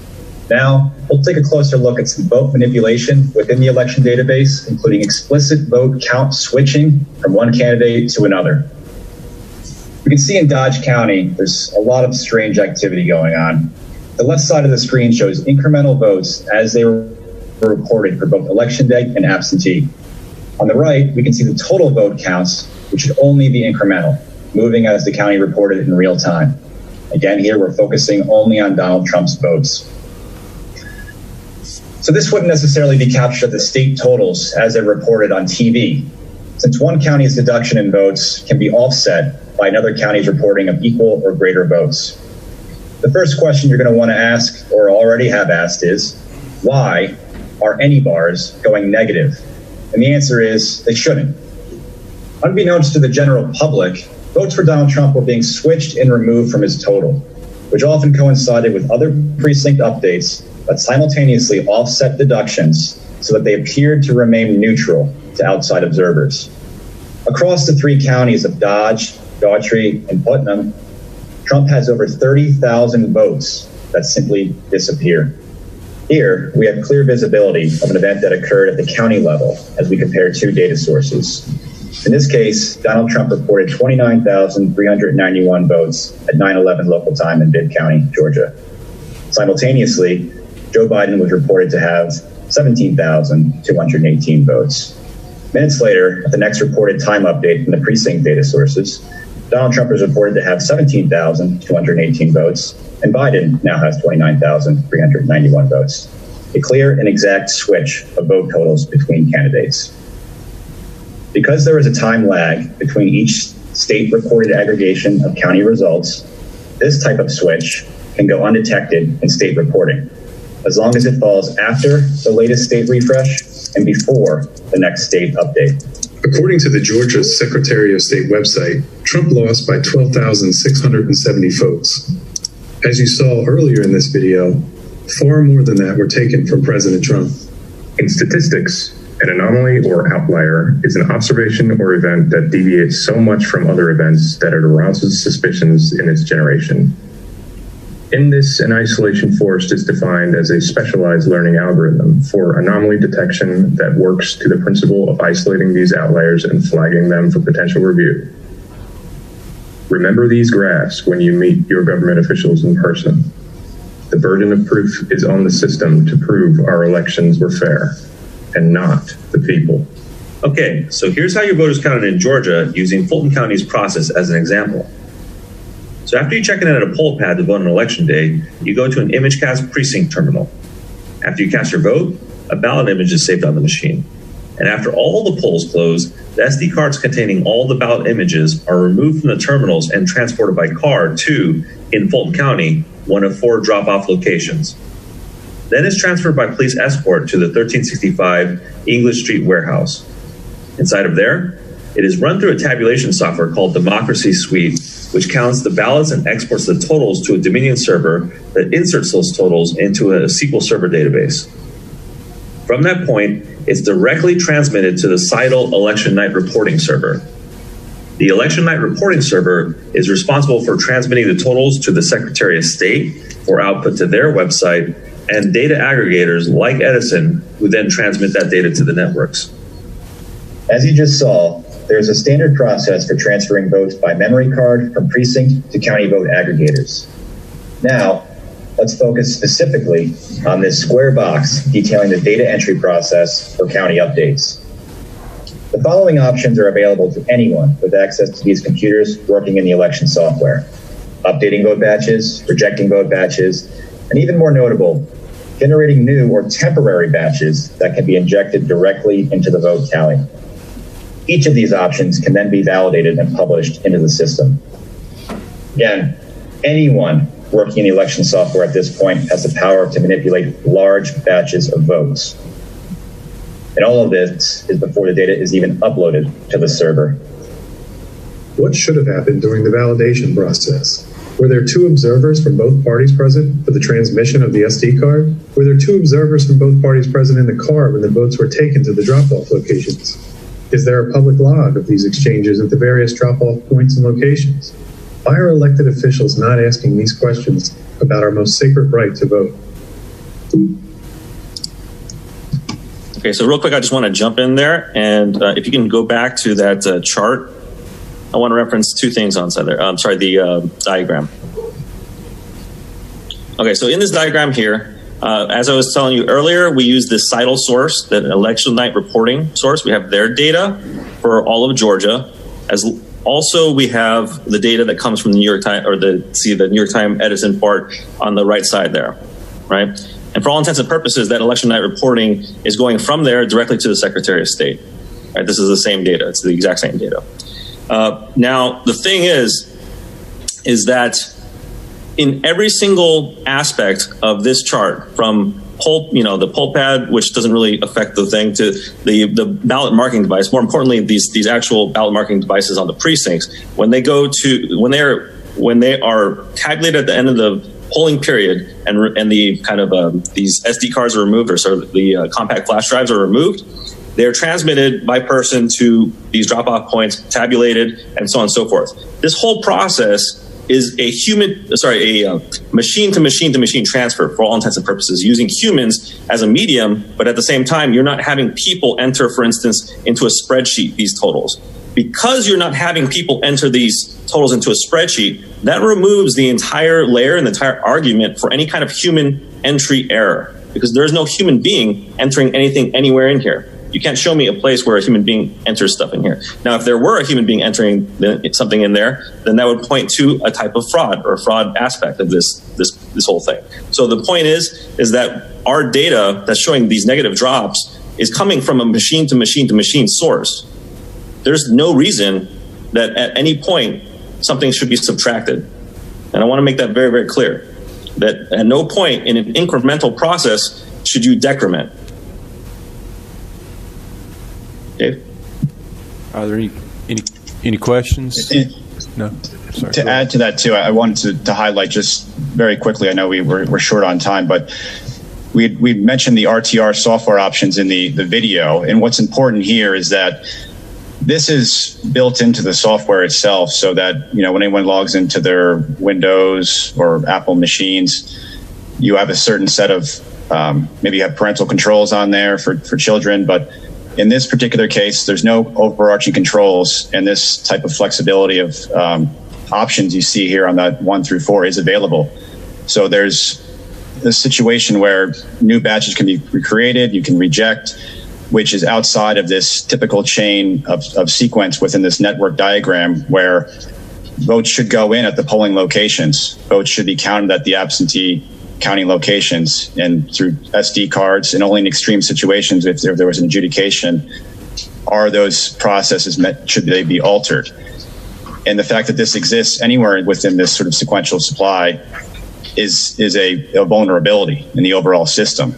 Now, we'll take a closer look at some vote manipulation within the election database, including explicit vote count switching from one candidate to another. We can see in Dodge County, there's a lot of strange activity going on. The left side of the screen shows incremental votes as they were reported for both Election Day and absentee. On the right, we can see the total vote counts, which should only be incremental, moving as the county reported in real time. Again, here we're focusing only on Donald Trump's votes. So this wouldn't necessarily be captured at the state totals as they're reported on TV, since one county's deduction in votes can be offset by another county's reporting of equal or greater votes. The first question you're going to want to ask, or already have asked, is why are any bars going negative? And the answer is they shouldn't. Unbeknownst to the general public, votes for Donald Trump were being switched and removed from his total, which often coincided with other precinct updates that simultaneously offset deductions so that they appeared to remain neutral to outside observers. Across the 3 counties of Dodge, Daughtry, and Putnam, Trump has over 30,000 votes that simply disappear. Here, we have clear visibility of an event that occurred at the county level as we compare 2 data sources. In this case, Donald Trump reported 29,391 votes at 9/11 local time in Bibb County, Georgia. Simultaneously, Joe Biden was reported to have 17,218 votes. Minutes later, at the next reported time update from the precinct data sources, Donald Trump was reported to have 17,218 votes, and Biden now has 29,391 votes. A clear and exact switch of vote totals between candidates. Because there is a time lag between each state reported aggregation of county results, this type of switch can go undetected in state reporting, as long as it falls after the latest state refresh and before the next state update. According to the Georgia Secretary of State website, Trump lost by 12,670 votes. As you saw earlier in this video, far more than that were taken from President Trump. In statistics, an anomaly or outlier is an observation or event that deviates so much from other events that it arouses suspicions in its generation. In this, an isolation forced is defined as a specialized learning algorithm for anomaly detection that works to the principle of isolating these outliers and flagging them for potential review. Remember these graphs when you meet your government officials in person. The burden of proof is on the system to prove our elections were fair, and not the people. Okay, so here's how your vote is counted in Georgia using Fulton County's process as an example. So after you check in at a poll pad to vote on election day, you go to an ImageCast precinct terminal. After you cast your vote, a ballot image is saved on the machine. And after all the polls close, the SD cards containing all the ballot images are removed from the terminals and transported by car to, in Fulton County, one of 4 drop-off locations. Then it's transferred by police escort to the 1365 English Street warehouse. Inside of there, it is run through a tabulation software called Democracy Suite, which counts the ballots and exports the totals to a Dominion server that inserts those totals into a SQL Server database. From that point, it's directly transmitted to the CITL Election Night Reporting Server. The Election Night Reporting Server is responsible for transmitting the totals to the Secretary of State for output to their website, and data aggregators like Edison, who then transmit that data to the networks. As you just saw, there's a standard process for transferring votes by memory card from precinct to county vote aggregators. Now, let's focus specifically on this square box detailing the data entry process for county updates. The following options are available to anyone with access to these computers working in the election software: updating vote batches, rejecting vote batches, and even more notable, generating new or temporary batches that can be injected directly into the vote tally. Each of these options can then be validated and published into the system. Again, anyone working in the election software at this point has the power to manipulate large batches of votes. And all of this is before the data is even uploaded to the server. What should have happened during the validation process? Were there 2 observers from both parties present for the transmission of the SD card? Were there 2 observers from both parties present in the car when the votes were taken to the drop-off locations? Is there a public log of these exchanges at the various drop-off points and locations? Why are elected officials not asking these questions about our most sacred right to vote? Okay, so real quick, I just want to jump in there, and if you can go back to that chart, I want to reference 2 things on side there. The diagram. Okay, so in this diagram here, as I was telling you earlier, we use this CITL source, that election night reporting source. We have their data for all of Georgia. As also, we have the data that comes from the New York Times, or the New York Times Edison part on the right side there, right? And for all intents and purposes, that election night reporting is going from there directly to the Secretary of State. Right? This is the same data. It's the exact same data. Now, the thing is that in every single aspect of this chart, from the poll pad, which doesn't really affect the thing, to the ballot marking device, more importantly, these actual ballot marking devices on the precincts, when they are tabulated at the end of the polling period, and the kind of these SD cards are removed, or sort of the compact flash drives are removed, they're transmitted by person to these drop-off points, tabulated, and so on and so forth. This whole process is a machine-to-machine-to-machine transfer for all intents and purposes, using humans as a medium, but at the same time, you're not having people enter, for instance, into a spreadsheet, these totals. Because you're not having people enter these totals into a spreadsheet, that removes the entire layer and the entire argument for any kind of human entry error, because there is no human being entering anything anywhere in here. You can't show me a place where a human being enters stuff in here. Now, if there were a human being entering something in there, then that would point to a type of fraud or a fraud aspect of this whole thing. So the point is that our data that's showing these negative drops is coming from a machine-to-machine-to-machine source. There's no reason that at any point something should be subtracted. And I want to make that very, very clear, that at no point in an incremental process should you decrement. Dave? Are there any questions? No. Sorry, to add to that too, I wanted to highlight just very quickly. I know we're short on time, but we mentioned the RTR software options in the video, and what's important here is that this is built into the software itself, so that when anyone logs into their Windows or Apple machines, you have a certain set of maybe you have parental controls on there for children, but in this particular case, there's no overarching controls, and this type of flexibility of options you see here on that 1 through 4 is available. So there's a situation where new batches can be recreated, you can reject, which is outside of this typical chain of sequence within this network diagram, where votes should go in at the polling locations. Votes should be counted at the absentee counting locations and through SD cards, and only in extreme situations, if there was an adjudication, are those processes should they be altered. And the fact that this exists anywhere within this sort of sequential supply is a vulnerability in the overall system.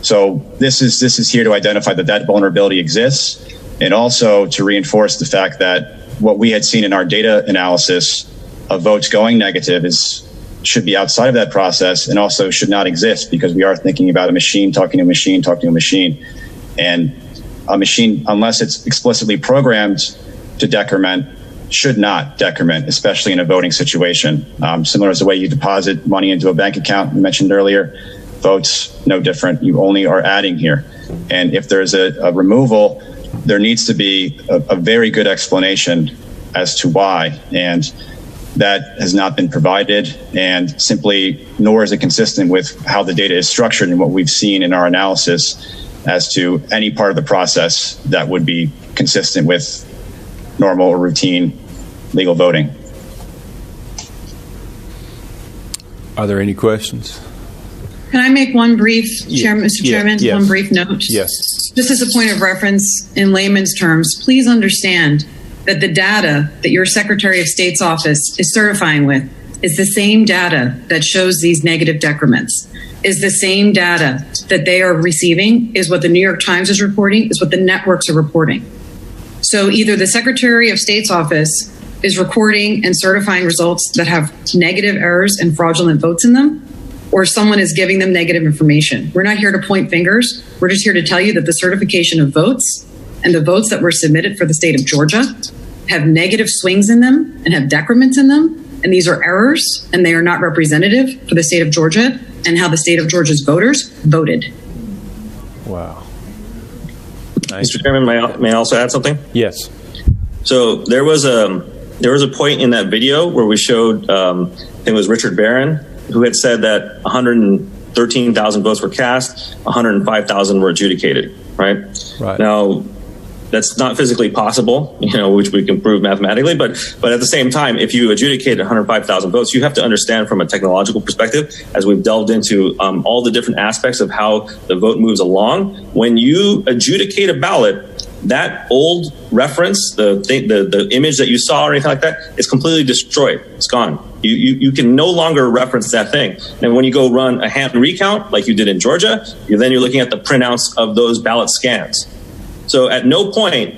So this is here to identify that vulnerability exists, and also to reinforce the fact that what we had seen in our data analysis of votes going negative should be outside of that process, and also should not exist, because we are thinking about a machine talking to a machine talking to a machine. And a machine, unless it's explicitly programmed to decrement, should not decrement, especially in a voting situation. Similar as the way you deposit money into a bank account, you mentioned earlier, votes, no different. You only are adding here. And if there's a removal, there needs to be a very good explanation as to why. And that has not been provided, and simply nor is it consistent with how the data is structured and what we've seen in our analysis as to any part of the process that would be consistent with normal or routine legal voting. Are there any questions? Can I make one brief, Mr. Chairman, yes. one brief note? Yes. Just as a point of reference in layman's terms, please understand that the data that your Secretary of State's office is certifying with is the same data that shows these negative decrements, is the same data that they are receiving, is what the New York Times is reporting, is what the networks are reporting. So either the Secretary of State's office is recording and certifying results that have negative errors and fraudulent votes in them, or someone is giving them negative information. We're not here to point fingers. We're just here to tell you that the certification of votes and the votes that were submitted for the state of Georgia have negative swings in them and have decrements in them. And these are errors, and they are not representative for the state of Georgia and how the state of Georgia's voters voted. Wow. Nice. Mr. Chairman, may I also add something? Yes. So there was a point in that video where we showed, I think it was Richard Barron, who had said that 113,000 votes were cast, 105,000 were adjudicated, right? Right. Now, that's not physically possible, which we can prove mathematically, but at the same time, if you adjudicate 105,000 votes, you have to understand from a technological perspective, as we've delved into all the different aspects of how the vote moves along. When you adjudicate a ballot, that old reference, the image that you saw or anything like that, is completely destroyed. It's gone. You can no longer reference that thing. And when you go run a hand recount, like you did in Georgia, you're looking at the printouts of those ballot scans. So at no point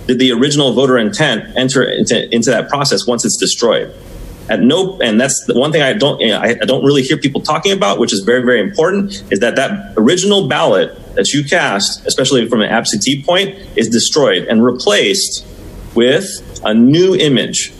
did the original voter intent enter into that process once it's destroyed. And that's the one thing I don't really hear people talking about, which is very, very important, is that original ballot that you cast, especially from an absentee point, is destroyed and replaced with a new image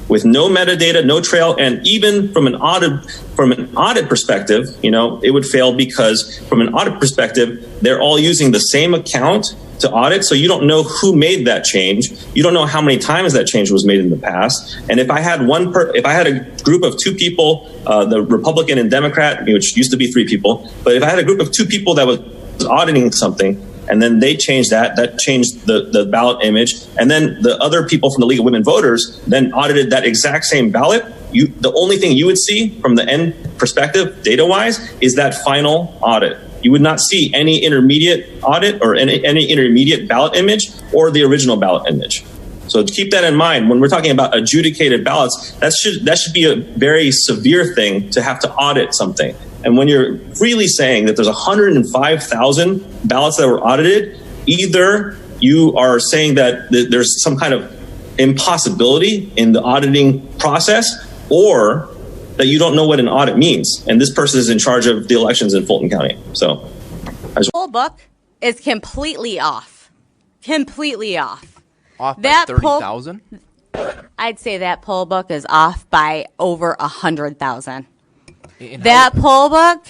with no metadata, no trail, and even from an audit perspective, it would fail because from an audit perspective, they're all using the same account to audit, so you don't know who made that change. You don't know how many times that change was made in the past. And if I had a group of two people, the Republican and Democrat, which used to be three people, but if I had a group of two people that was auditing something, and then they changed that changed the ballot image, and then the other people from the League of Women Voters then audited that exact same ballot, the only thing you would see from the end perspective, data-wise, is that final audit. You would not see any intermediate audit or any intermediate ballot image or the original ballot image. So keep that in mind when we're talking about adjudicated ballots. That should be a very severe thing to have to audit something. And when you're freely saying that there's 105,000 ballots that were audited, either you are saying that there's some kind of impossibility in the auditing process, or that you don't know what an audit means. And this person is in charge of the elections in Fulton County. So the whole book is completely off. Completely off. Off by 30,000? I'd say that poll book is off by over 100,000. That poll book,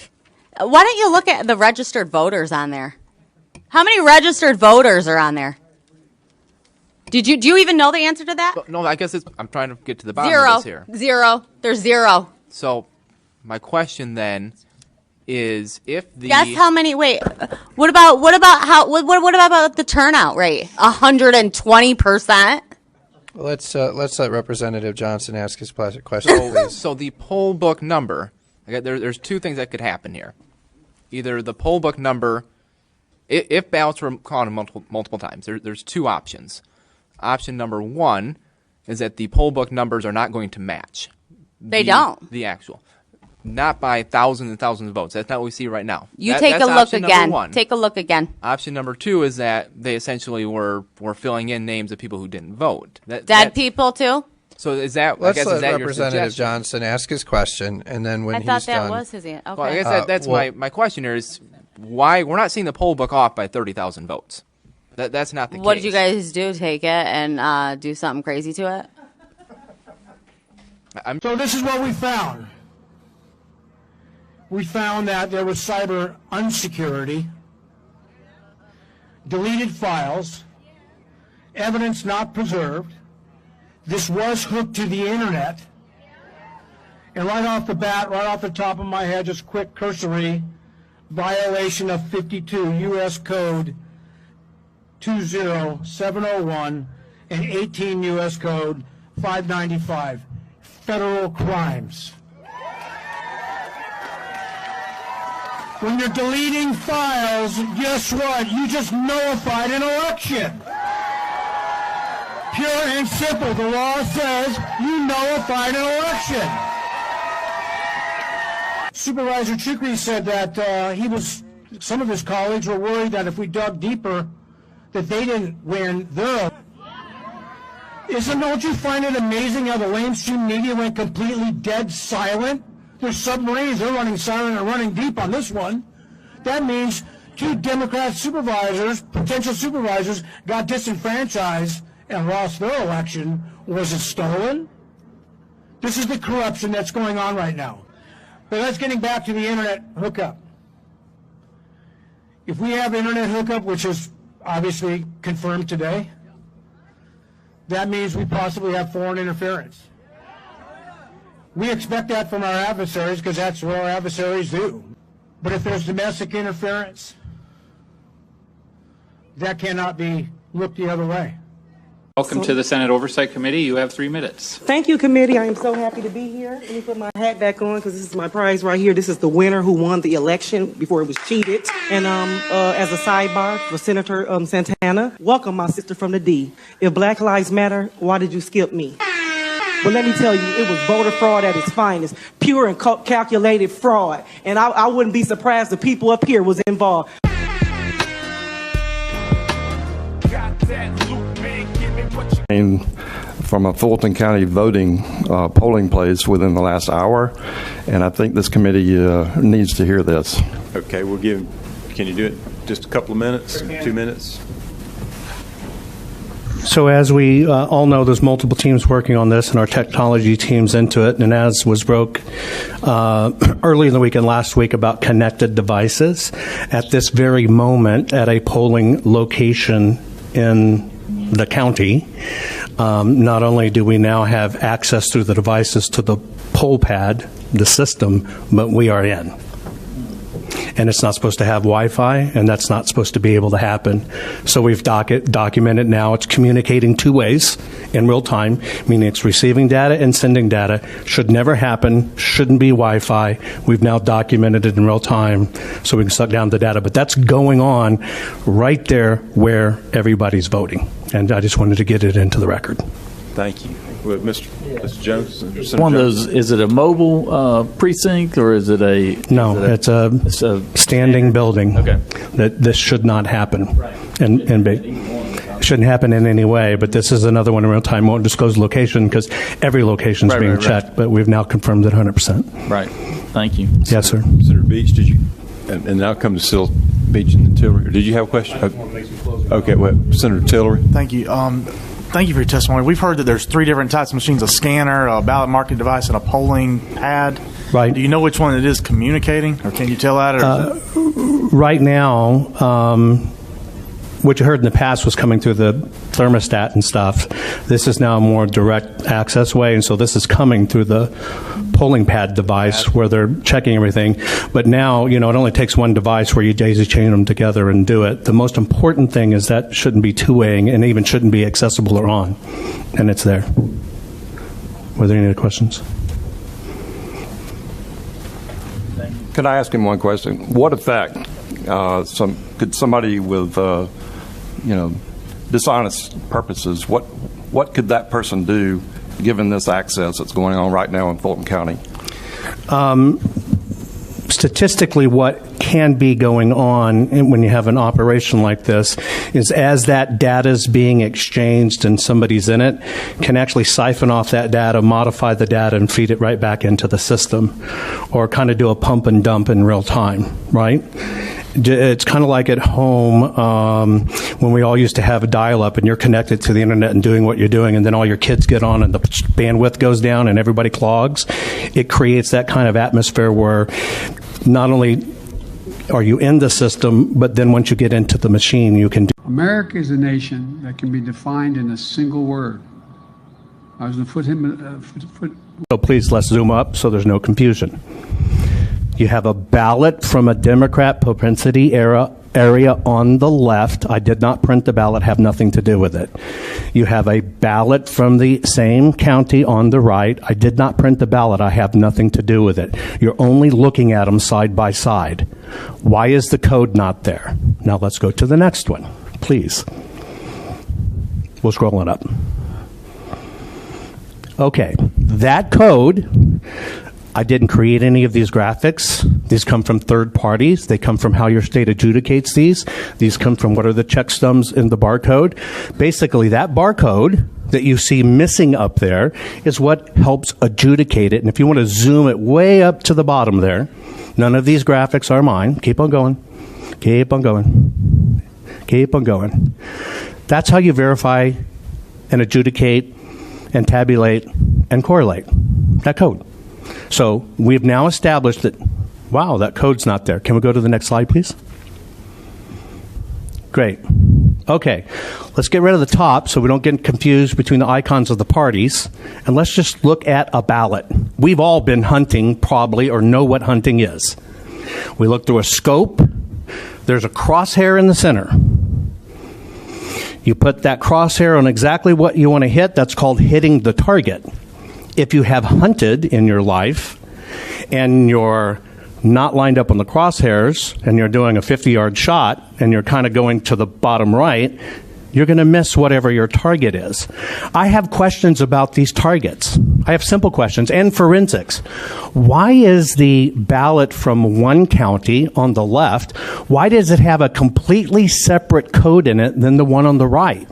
why don't you look at the registered voters on there? How many registered voters are on there? Do you even know the answer to that? No, I guess I'm trying to get to the bottom of this here. Zero. There's zero. So my question then is, if the guess how many? Wait, what about the turnout rate? 120%. Let's let Representative Johnson ask his question, please. So the poll book number. There's two things that could happen here. Either the poll book number, if ballots were counted multiple times, there's two options. Option number one is that the poll book numbers are not going to match. They don't. The actual. Not by thousands and thousands of votes. That's not what we see right now. Take a look again. Take a look again. Option number two is that they essentially were filling in names of people who didn't vote. Dead people too? So is that? Let's I guess, let is that Representative Johnson ask his question, and then when he's done. I thought that was his answer. Okay. Well, I guess that's my question here is why we're not seeing the poll book off by 30,000 votes. That's not the case. What did you guys do? Take it and do something crazy to it? So this is what we found. We found that there was cyber unsecurity, deleted files, evidence not preserved. This was hooked to the internet. And right off the bat, right off the top of my head, just quick cursory, violation of 52 U.S. Code 20701 and 18 U.S. Code 595, federal crimes. When you're deleting files, guess what? You just nullified an election. Pure and simple. The law says you nullified an election. Supervisor Chukri said that some of his colleagues were worried that if we dug deeper, that they didn't win their. Don't you find it amazing how the mainstream media went completely dead silent? There's submarines, they're running silent and running deep on this one. That means 2 Democrat supervisors, potential supervisors, got disenfranchised and lost their election. Was it stolen? This is the corruption that's going on right now. But let's getting back to the internet hookup. If we have internet hookup, which is obviously confirmed today, that means we possibly have foreign interference. We expect that from our adversaries because that's what our adversaries do. But if there's domestic interference, that cannot be looked the other way. Welcome to the Senate Oversight Committee. You have 3 minutes. Thank you, committee. I am so happy to be here. Let me put my hat back on because this is my prize right here. This is the winner who won the election before it was cheated. And as a sidebar for Senator Santana, welcome my sister from the D. If Black Lives Matter, why did you skip me? But let me tell you, it was voter fraud at its finest, pure and calculated fraud. And I wouldn't be surprised if people up here was involved. From a Fulton County voting polling place within the last hour, and I think this committee needs to hear this. Okay, we'll give. Can you do it just a couple of minutes, 2 minutes? So as we all know, there's multiple teams working on this, and our technology team's into it. And as was broke early in the week and last week about connected devices, at this very moment at a polling location in the county, not only do we now have access through the devices to the poll pad, the system, but we are in. And it's not supposed to have Wi-Fi, and that's not supposed to be able to happen. So we've documented now. It's communicating 2 ways in real time, meaning it's receiving data and sending data. Should never happen, shouldn't be Wi-Fi. We've now documented it in real time so we can suck down the data. But that's going on right there where everybody's voting. And I just wanted to get it into the record. Thank you. Well, Mr. Jones, one of those. Is it a mobile precinct or is it a? No, it's a standing building. Okay. That this should not happen, right. and shouldn't happen in any way. But this is another one in real time. Won't disclose location because every location is being checked. But we've now confirmed it 100%. Right. Thank you. Yes, sir. Senator Beach, did you? And now come to Still Beach and Tillery. Did you have a question? Okay. Well, Senator Tillery. Thank you. Thank you for your testimony. We've heard that there's 3 different types of machines: a scanner, a ballot marking device, and a polling pad. Right. Do you know which one it is communicating, or can you tell that? Right now, what you heard in the past was coming through the thermostat and stuff. This is now a more direct access way, and so this is coming through the polling pad device where they're checking everything. But now, it only takes one device where you daisy chain them together and do it. The most important thing is that shouldn't be two-waying and even shouldn't be accessible or on, and it's there. Were there any other questions? Could I ask him one question? What effect could somebody with dishonest purposes, what could that person do given this access that's going on right now in Fulton County? Statistically, what can be going on when you have an operation like this is as that data is being exchanged and somebody's in it, can actually siphon off that data, modify the data, and feed it right back into the system, or kind of do a pump and dump in real time, right? It's kind of like at home when we all used to have a dial-up and you're connected to the internet and doing what you're doing, and then all your kids get on and the bandwidth goes down and everybody clogs. It creates that kind of atmosphere where not only are you in the system, but then once you get into the machine, you can do. America is a nation that can be defined in a single word. I was going to put him. So please, let's zoom up so there's no confusion. You have a ballot from a Democrat propensity area on the left. I did not print the ballot, have nothing to do with it. You have a ballot from the same county on the right. I did not print the ballot, I have nothing to do with it. You're only looking at them side by side. Why is the code not there? Now let's go to the next one, please. We'll scroll it up. Okay, that code, I didn't create any of these graphics. These come from third parties. They come from how your state adjudicates these. These come from what are the checksums in the barcode. Basically, that barcode that you see missing up there is what helps adjudicate it. And if you want to zoom it way up to the bottom there, none of these graphics are mine. Keep on going. Keep on going. Keep on going. That's how you verify and adjudicate and tabulate and correlate that code. So we've now established that, wow, that code's not there. Can we go to the next slide, please? Great. Okay, let's get rid of the top so we don't get confused between the icons of the parties, and let's just look at a ballot. We've all been hunting probably, or know what hunting is. We look through a scope. There's a crosshair in the center. You put that crosshair on exactly what you want to hit. That's called hitting the target. If you have hunted in your life and you're not lined up on the crosshairs and you're doing a 50-yard shot and you're kind of going to the bottom right, you're going to miss whatever your target is. I have questions about these targets. I have simple questions and forensics. Why is the ballot from one county on the left, why does it have a completely separate code in it than the one on the right?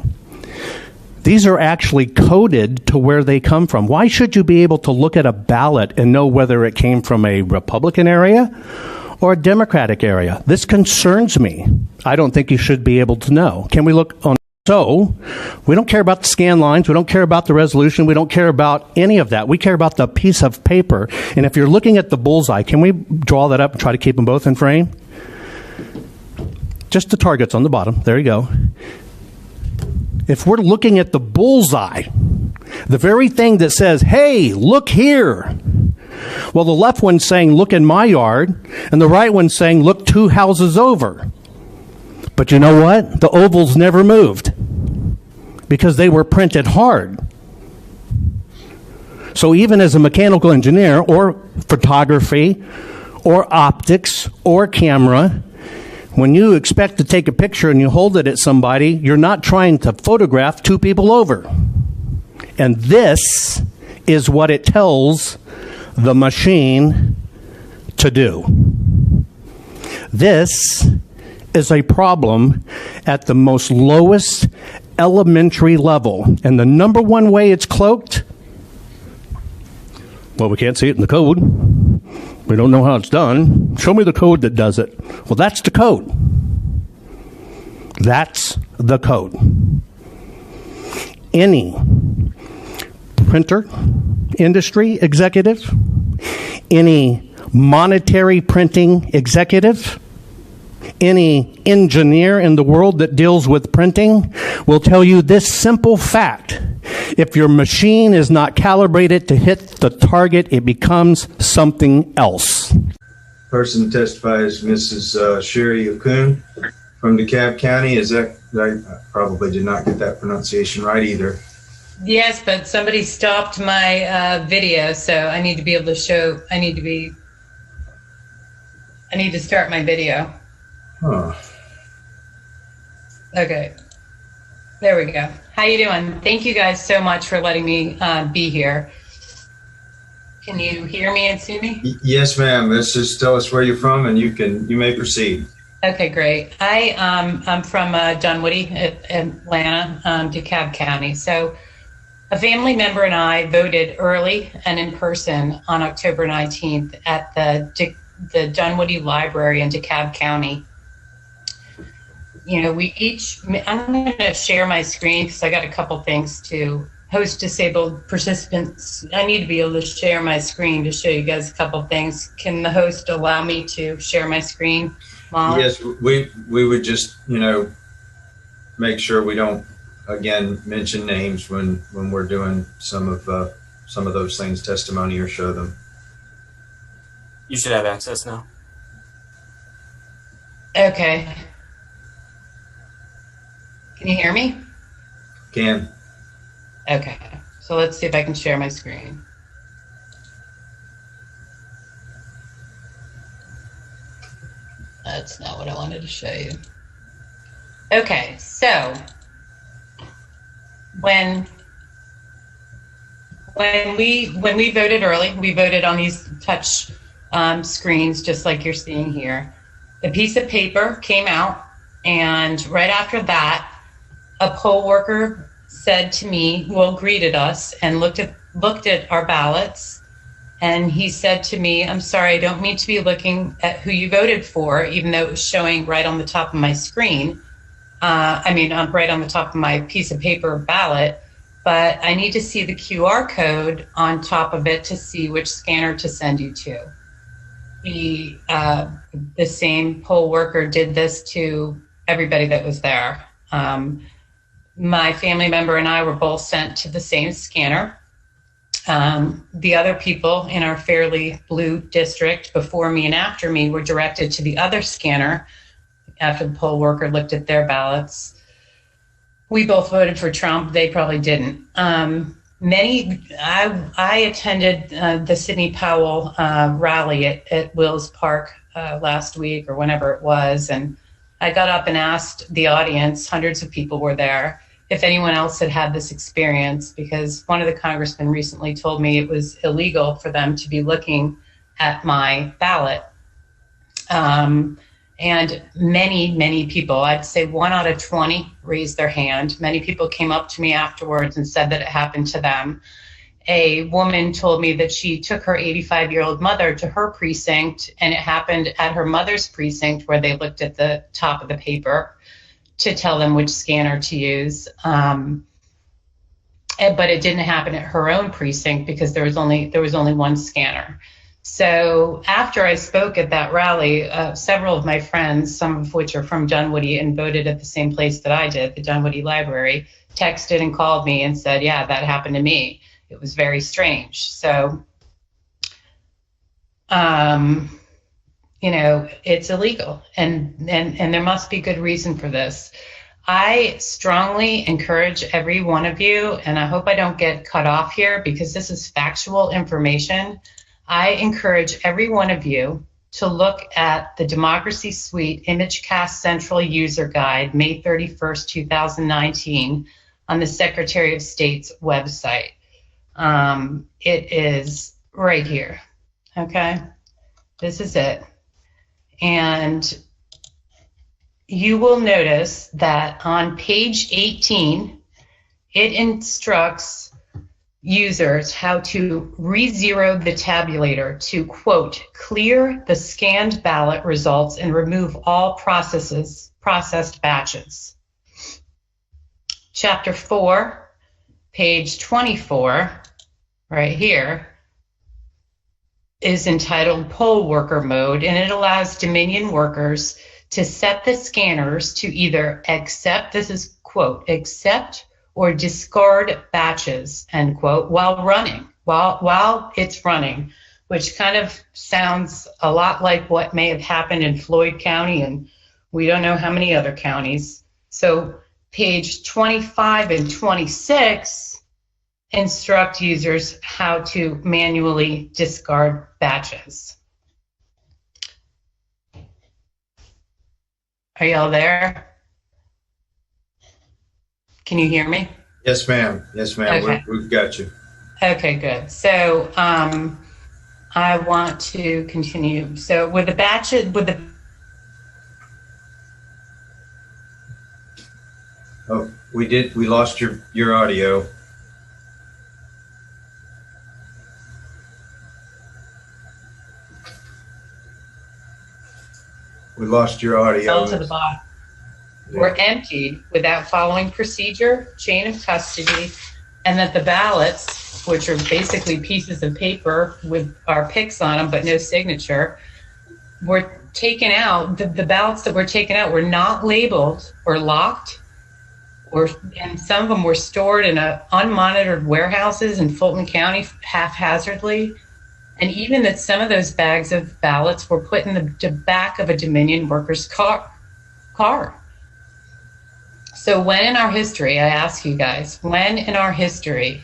These are actually coded to where they come from. Why should you be able to look at a ballot and know whether it came from a Republican area or a Democratic area? This concerns me. I don't think you should be able to know. Can we look on? So, we don't care about the scan lines. We don't care about the resolution. We don't care about any of that. We care about the piece of paper. And if you're looking at the bullseye, can we draw that up and try to keep them both in frame? Just the targets on the bottom. There you go. If we're looking at the bullseye, the very thing that says, hey, look here. Well, the left one's saying, look in my yard, and the right one's saying, look 2 houses over. But you know what? The ovals never moved because they were printed hard. So even as a mechanical engineer or photography or optics or camera, when you expect to take a picture and you hold it at somebody, you're not trying to photograph 2 people over. And this is what it tells the machine to do. This is a problem at the most lowest elementary level. And the number one way it's cloaked, well, we can't see it in the code. We don't know how it's done. Show me the code that does it. Well, that's the code. That's the code. Any printer industry executive, any monetary printing executive, any engineer in the world that deals with printing will tell you this simple fact. If your machine is not calibrated to hit the target, it becomes something else. Person to testify is Mrs. Sherry Okun from DeKalb County. Is that, I probably did not get that pronunciation right either. Yes, but somebody stopped my video, so I need to be able to show, I need to start my video. Huh. Okay. There we go. How you doing? Thank you guys so much for letting me be here. Can you hear me and see me? Yes, ma'am. Let's just tell us where you're from, and you may proceed. Okay, great. I'm from Dunwoody, Atlanta, DeKalb County. So, a family member and I voted early and in person on October 19th at the Dunwoody Library in DeKalb County. You know, I'm going to share my screen because I got a couple things to host disabled participants. I need to be able to share my screen to show you guys a couple things. Can the host allow me to share my screen, Molly? Yes, we would just, make sure we don't, again, mention names when we're doing some of those things, testimony, or show them. You should have access now. Okay. Can you hear me? Can. Okay. So let's see if I can share my screen. That's not what I wanted to show you. Okay, so when when we voted early, we voted on these touch screens, just like you're seeing here. The piece of paper came out, and right after that, a poll worker said to me, greeted us and looked at our ballots, and he said to me, "I'm sorry, I don't mean to be looking at who you voted for, even though it was showing right on the top of my screen. Right on the top of my piece of paper ballot, but I need to see the QR code on top of it to see which scanner to send you to." The same poll worker did this to everybody that was there. My family member and I were both sent to the same scanner. The other people in our fairly blue district before me and after me were directed to the other scanner after the poll worker looked at their ballots. We both voted for Trump. They probably didn't. I attended the Sidney Powell rally at Wills Park last week or whenever it was, and I got up and asked the audience, hundreds of people were there, if anyone else had had this experience, because one of the congressmen recently told me it was illegal for them to be looking at my ballot. And many people, I'd say 1 out of 20 raised their hand. Many people came up to me afterwards and said that it happened to them. A woman told me that she took her 85-year-old mother to her precinct, and it happened at her mother's precinct where they looked at the top of the paper to tell them which scanner to use. But it didn't happen at her own precinct because there was only one scanner. So after I spoke at that rally, several of my friends, some of which are from Dunwoody and voted at the same place that I did, the Dunwoody Library, texted and called me and said, yeah, that happened to me. It was very strange. So, it's illegal, and there must be good reason for this. I strongly encourage every one of you, and I hope I don't get cut off here because this is factual information. I encourage every one of you to look at the Democracy Suite ImageCast Central User Guide, May 31st, 2019, on the Secretary of State's website. It is right here, okay? This is it. And you will notice that on page 18, it instructs users how to re-zero the tabulator to, quote, clear the scanned ballot results and remove all processed batches. Chapter 4, page 24, right here, is entitled Poll Worker Mode, and it allows Dominion workers to set the scanners to either accept, this is, quote, accept or discard batches, end quote, while it's running, which kind of sounds a lot like what may have happened in Floyd County, and we don't know how many other counties. So page 25 and 26 instruct users how to manually discard batches. Are y'all there? Can you hear me? Yes, ma'am. Yes, ma'am. Okay. We've got you. Okay, good. So I want to continue. So with the batches, Oh, we lost your audio. We lost your audio. fell to the bottom, were emptied without following procedure, chain of custody, and that the ballots, which are basically pieces of paper with our picks on them but no signature, were taken out. The ballots that were taken out were not labeled or locked, and some of them were stored in unmonitored warehouses in Fulton County haphazardly. And even that some of those bags of ballots were put in the back of a Dominion worker's car. So when in our history, I ask you guys, when in our history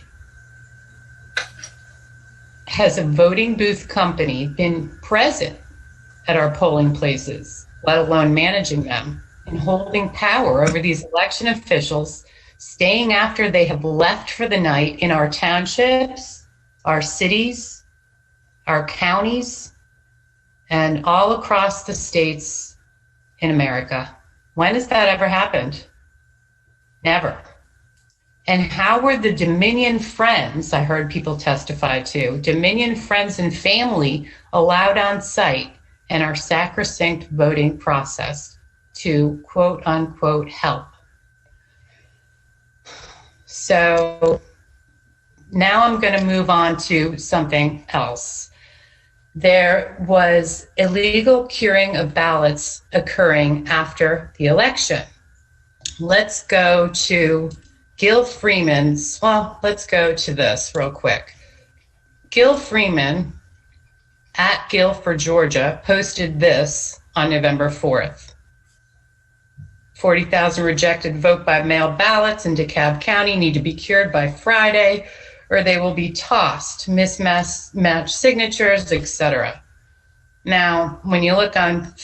has a voting booth company been present at our polling places, let alone managing them, and holding power over these election officials, staying after they have left for the night in our townships our cities, our counties, and all across the states in America. When has that ever happened? Never. And how were the Dominion friends, I heard people testify to, Dominion friends and family allowed on site in our sacrosanct voting process to quote unquote help? So now I'm going to move on to something else. There was illegal curing of ballots occurring after the election. Let's go to Gil Freeman's, well, let's go to this real quick. Gil Freeman at Gil for Georgia posted this on November 4th. 40,000 rejected vote by mail ballots in DeKalb County need to be cured by Friday, or they will be tossed, mismatched signatures, etc. Now, when you look on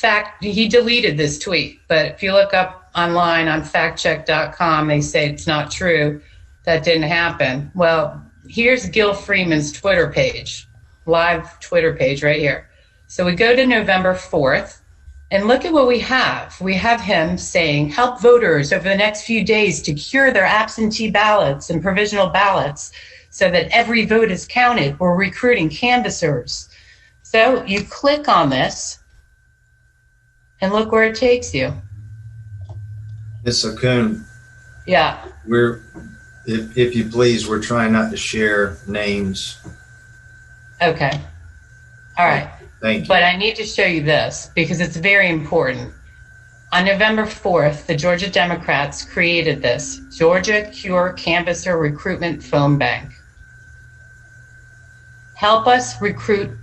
he deleted this tweet, but if you look up online on factcheck.com, they say it's not true. That didn't happen. Well, here's Gil Freeman's Twitter page, live Twitter page right here. So we go to November 4th, and look at what we have. We have him saying, help voters over the next few days to cure their absentee ballots and provisional ballots so that every vote is counted. We're recruiting canvassers. So you click on this, and look where it takes you. Ms. Okun. Yeah. If you please, we're trying not to share names. Okay. All right. Thank you. But I need to show you this because it's very important. On November 4th, the Georgia Democrats created this Georgia Cure Canvasser Recruitment Phone Bank. Help us recruit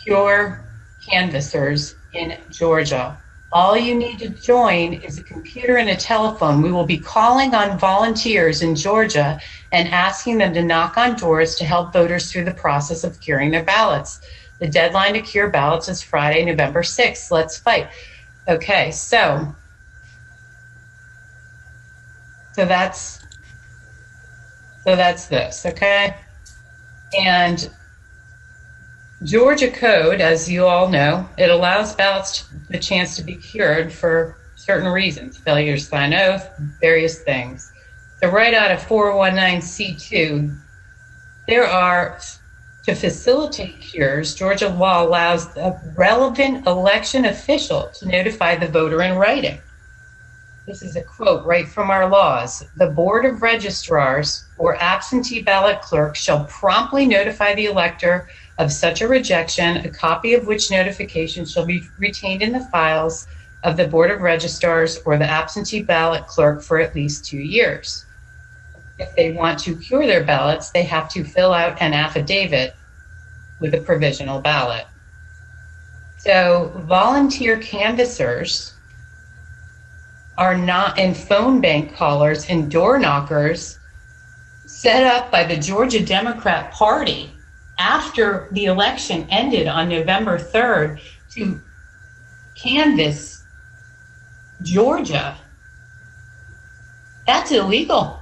Cure canvassers in Georgia. All you need to join is a computer and a telephone. We will be calling on volunteers in Georgia and asking them to knock on doors to help voters through the process of curing their ballots. The deadline to cure ballots is Friday, November 6th. Let's fight. Okay, so that's this, okay? And Georgia code, as you all know, it allows ballots the chance to be cured for certain reasons, failure to sign oath, various things. So right out of 419C2, to facilitate cures, Georgia law allows a relevant election official to notify the voter in writing. This is a quote right from our laws. The Board of Registrars or absentee ballot clerk shall promptly notify the elector of such a rejection, a copy of which notification shall be retained in the files of the Board of Registrars or the absentee ballot clerk for at least 2 years. If they want to cure their ballots, they have to fill out an affidavit with a provisional ballot. So volunteer canvassers are not, and phone bank callers and door knockers set up by the Georgia Democrat Party after the election ended on November 3rd to canvass Georgia. That's illegal.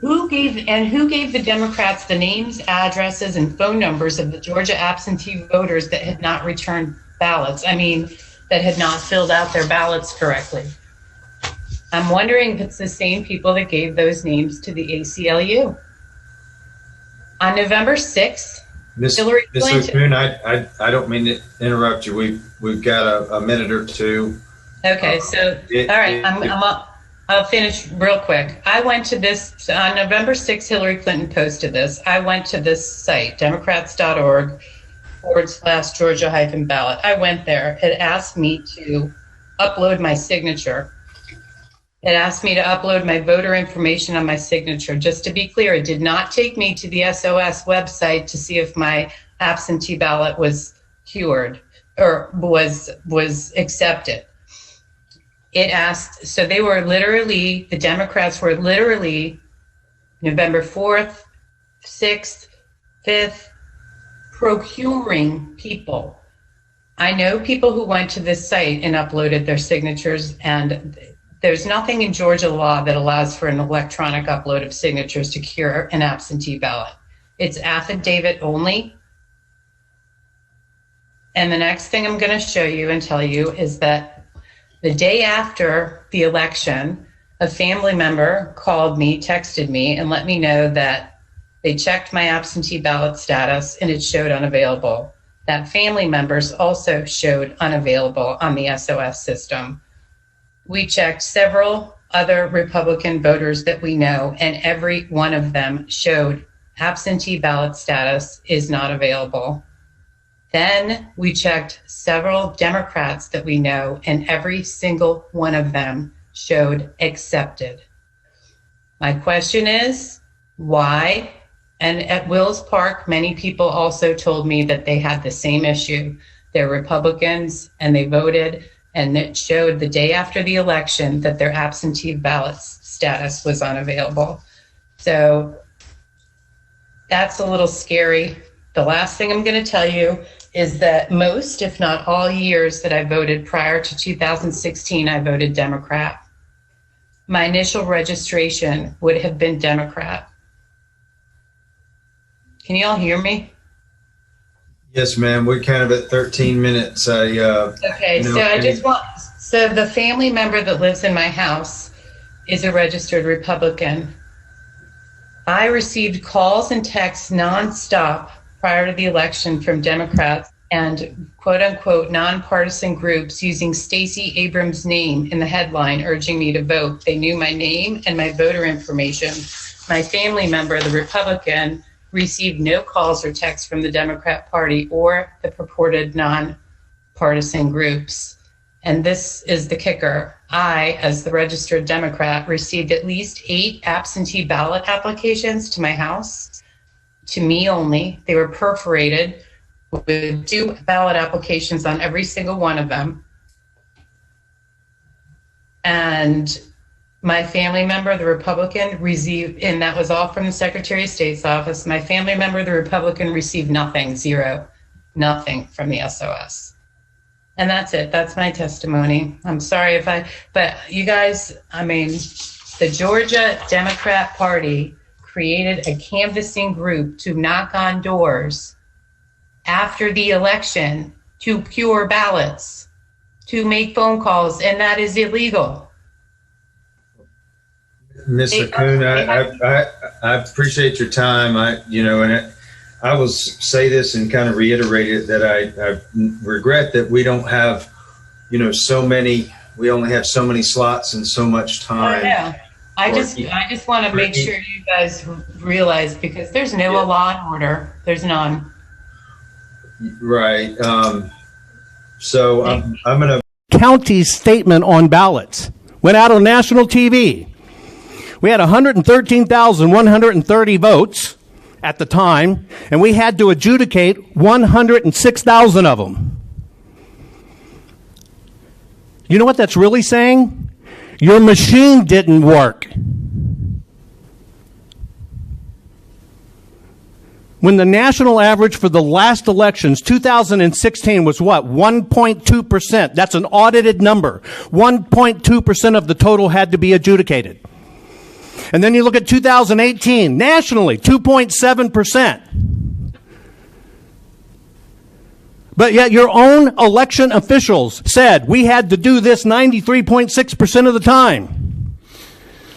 Who gave the Democrats the names, addresses, and phone numbers of the Georgia absentee voters that had not returned ballots? That had not filled out their ballots correctly. I'm wondering if it's the same people that gave those names to the ACLU. On November 6th, Hillary Clinton. Ms. Okun, I don't mean to interrupt you. We've got a minute or two. Okay, all right, I'll finish real quick. I went to this, on November 6th, Hillary Clinton posted this. I went to this site, democrats.org/Georgia-ballot. I went there. It asked me to upload my signature. It asked me to upload my voter information on my signature. Just to be clear, it did not take me to the SOS website to see if my absentee ballot was cured or was accepted. It asked, so they were literally, the Democrats were literally November 4th, 6th, 5th, procuring people. I know people who went to this site and uploaded their signatures, and there's nothing in Georgia law that allows for an electronic upload of signatures to cure an absentee ballot. It's affidavit only. And the next thing I'm going to show you and tell you is that the day after the election, a family member called me, texted me, and let me know that they checked my absentee ballot status and it showed unavailable. That family members also showed unavailable on the SOS system. We checked several other Republican voters that we know, and every one of them showed absentee ballot status is not available. Then we checked several Democrats that we know, and every single one of them showed accepted. My question is, why? And at Wills Park, many people also told me that they had the same issue. They're Republicans and they voted, and it showed the day after the election that their absentee ballot status was unavailable. So that's a little scary. The last thing I'm going to tell you is that most, if not all years that I voted prior to 2016, I voted Democrat. My initial registration would have been Democrat. Can you all hear me? Yes, ma'am. We're kind of at 13 minutes. Okay, so the family member that lives in my house is a registered Republican. I received calls and texts nonstop prior to the election from Democrats and quote unquote nonpartisan groups using Stacey Abrams' name in the headline urging me to vote. They knew my name and my voter information. My family member, the Republican, received no calls or texts from the Democrat Party or the purported nonpartisan groups. And this is the kicker. I, as the registered Democrat, received at least 8 absentee ballot applications to my house, to me only. They were perforated with 2 ballot applications on every single one of them. And my family member, the Republican, received, and that was all from the Secretary of State's office. My family member, the Republican, received nothing, 0, nothing from the SOS. And that's it. That's my testimony. I'm sorry but you guys, I mean, the Georgia Democrat Party created a canvassing group to knock on doors after the election to cure ballots, to make phone calls, and that is illegal. Mr. Kuhn, I appreciate your time. I will say this and kind of reiterate it that I regret that we don't have, we only have so many slots and so much time. Yeah. I just want to make sure you guys realize, because there's no law and order. There's none. Right. So I'm going to. County's statement on ballots went out on national TV. We had 113,130 votes at the time, and we had to adjudicate 106,000 of them. You know what that's really saying? Your machine didn't work. When the national average for the last elections, 2016, was what? 1.2%. That's an audited number. 1.2% of the total had to be adjudicated. And then you look at 2018, nationally, 2.7%. But yet your own election officials said we had to do this 93.6% of the time.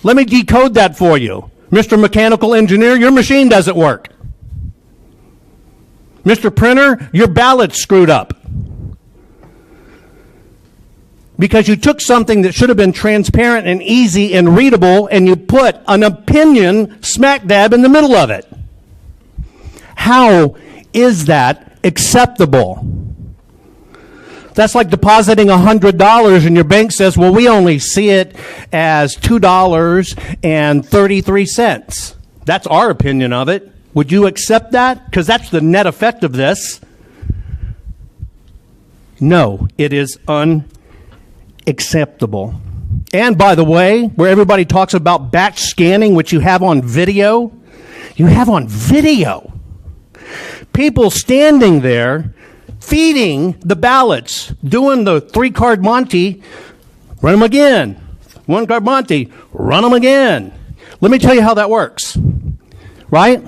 Let me decode that for you. Mr. Mechanical Engineer, your machine doesn't work. Mr. Printer, your ballot's screwed up. Because you took something that should have been transparent and easy and readable, and you put an opinion smack dab in the middle of it. How is that acceptable? That's like depositing $100 and your bank says, well, we only see it as $2.33. That's our opinion of it. Would you accept that? Because that's the net effect of this. No, it is unacceptable. And by the way, where everybody talks about batch scanning, which you have on video, people standing there feeding the ballots, doing the 3-card Monty, run them again. 1-card Monty, run them again. Let me tell you how that works, right?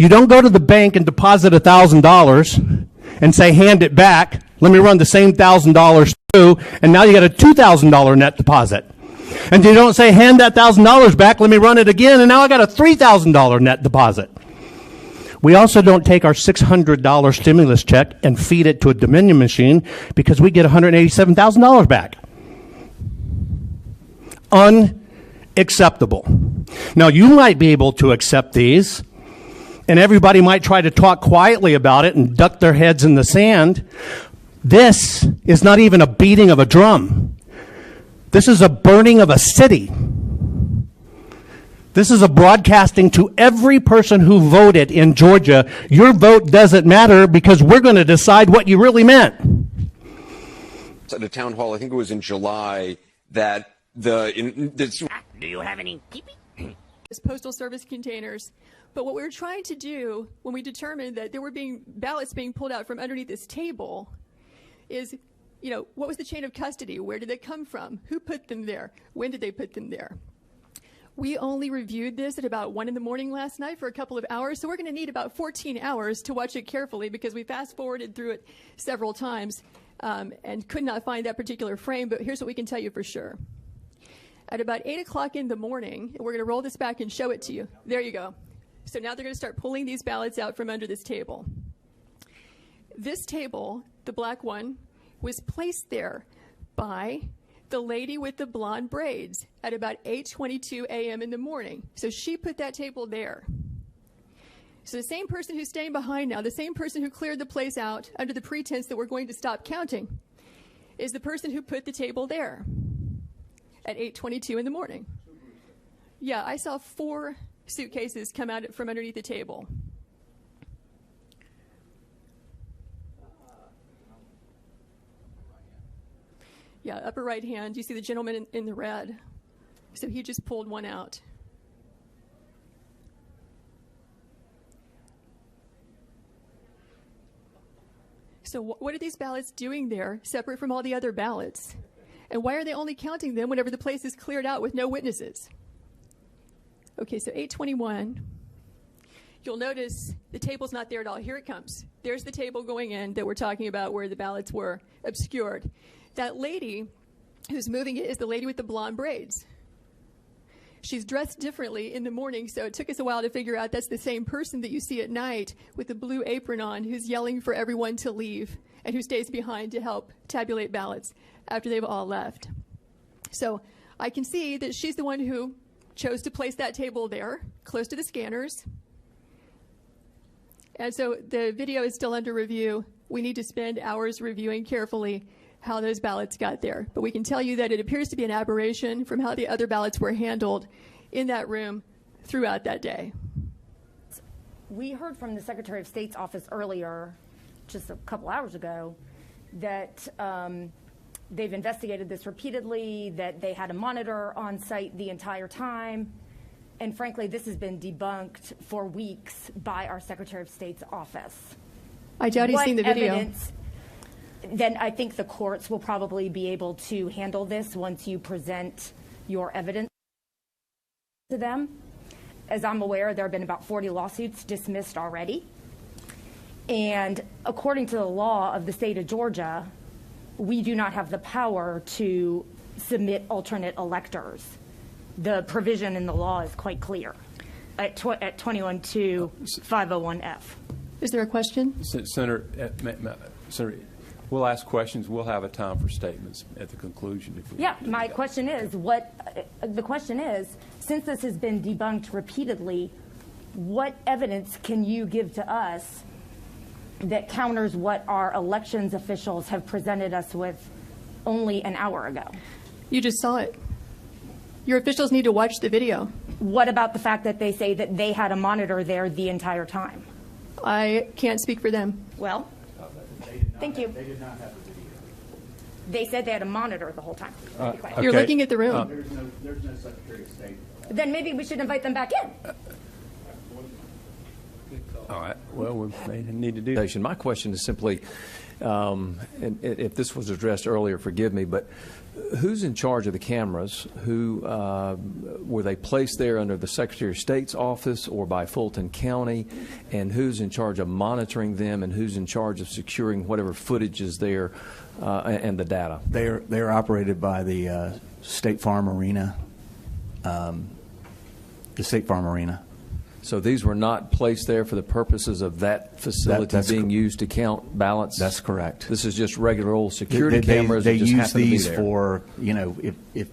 You don't go to the bank and deposit $1,000 and say, hand it back. Let me run the same $1,000 through, and now you got a $2,000 net deposit. And you don't say, hand that $1,000 back, let me run it again, and now I got a $3,000 net deposit. We also don't take our $600 stimulus check and feed it to a Dominion machine because we get $187,000 back. Unacceptable. Now, you might be able to accept these, and everybody might try to talk quietly about it and duck their heads in the sand. This is not even a beating of a drum. This is a burning of a city. This is a broadcasting to every person who voted in Georgia. Your vote doesn't matter because we're going to decide what you really meant. At a town hall, I think it was in July, that do you have any pee-pee? Postal Service containers. But what we were trying to do when we determined that there were ballots being pulled out from underneath this table is, what was the chain of custody? Where did they come from? Who put them there? When did they put them there? We only reviewed this at about 1 a.m. last night for a couple of hours, so we're going to need about 14 hours to watch it carefully because we fast-forwarded through it several times and could not find that particular frame, but here's what we can tell you for sure. At about 8 o'clock in the morning, and we're going to roll this back and show it to you. There you go. So now they're going to start pulling these ballots out from under this table. This table, the black one, was placed there by the lady with the blonde braids at about 8:22 a.m. in the morning. So she put that table there. So the same person who's staying behind now, the same person who cleared the place out under the pretense that we're going to stop counting, is the person who put the table there at 8:22 in the morning. Yeah, I saw 4 suitcases come out from underneath the table. Yeah, upper right hand, you see the gentleman in the red. So he just pulled one out. So what are these ballots doing there, separate from all the other ballots? And why are they only counting them whenever the place is cleared out with no witnesses? Okay, so 8:21. You'll notice the table's not there at all. Here it comes. There's the table going in that we're talking about where the ballots were obscured. That lady who's moving it is the lady with the blonde braids. She's dressed differently in the morning, so it took us a while to figure out that's the same person that you see at night with the blue apron on who's yelling for everyone to leave and who stays behind to help tabulate ballots after they've all left. So I can see that she's the one who chose to place that table there, close to the scanners. And so the video is still under review. We need to spend hours reviewing carefully how those ballots got there. But we can tell you that it appears to be an aberration from how the other ballots were handled in that room throughout that day. We heard from the Secretary of State's office earlier, just a couple hours ago, that they've investigated this repeatedly, that they had a monitor on site the entire time. And frankly, this has been debunked for weeks by our Secretary of State's office. I doubt he's seen the video. Then I think the courts will probably be able to handle this once you present your evidence to them. As I'm aware, there have been about 40 lawsuits dismissed already. And according to the law of the state of Georgia, we do not have the power to submit alternate electors. The provision in the law is quite clear at 21-501F. Is there a question? Senator, we'll ask questions. We'll have a time for statements at the conclusion. Yeah, my question is, since this has been debunked repeatedly, what evidence can you give to us that counters what our elections officials have presented us with only an hour ago? You just saw it. Your officials need to watch the video. What about the fact that they say that they had a monitor there the entire time? I can't speak for them. Well, thank you. They did not have a video. They said they had a monitor the whole time. Okay. You're looking at the room. There's no Secretary of State. Then maybe we should invite them back in. All right. Well, we may need to do. My question is simply, and if this was addressed earlier, forgive me, but who's in charge of the cameras? Who were they placed there under the Secretary of State's office or by Fulton County? And who's in charge of monitoring them? And who's in charge of securing whatever footage is there and the data? They're operated by the State Farm Arena. The State Farm Arena. So these were not placed there for the purposes of that facility being used to count ballots? That's correct. This is just regular old security cameras They that just use happen to be these there. for, if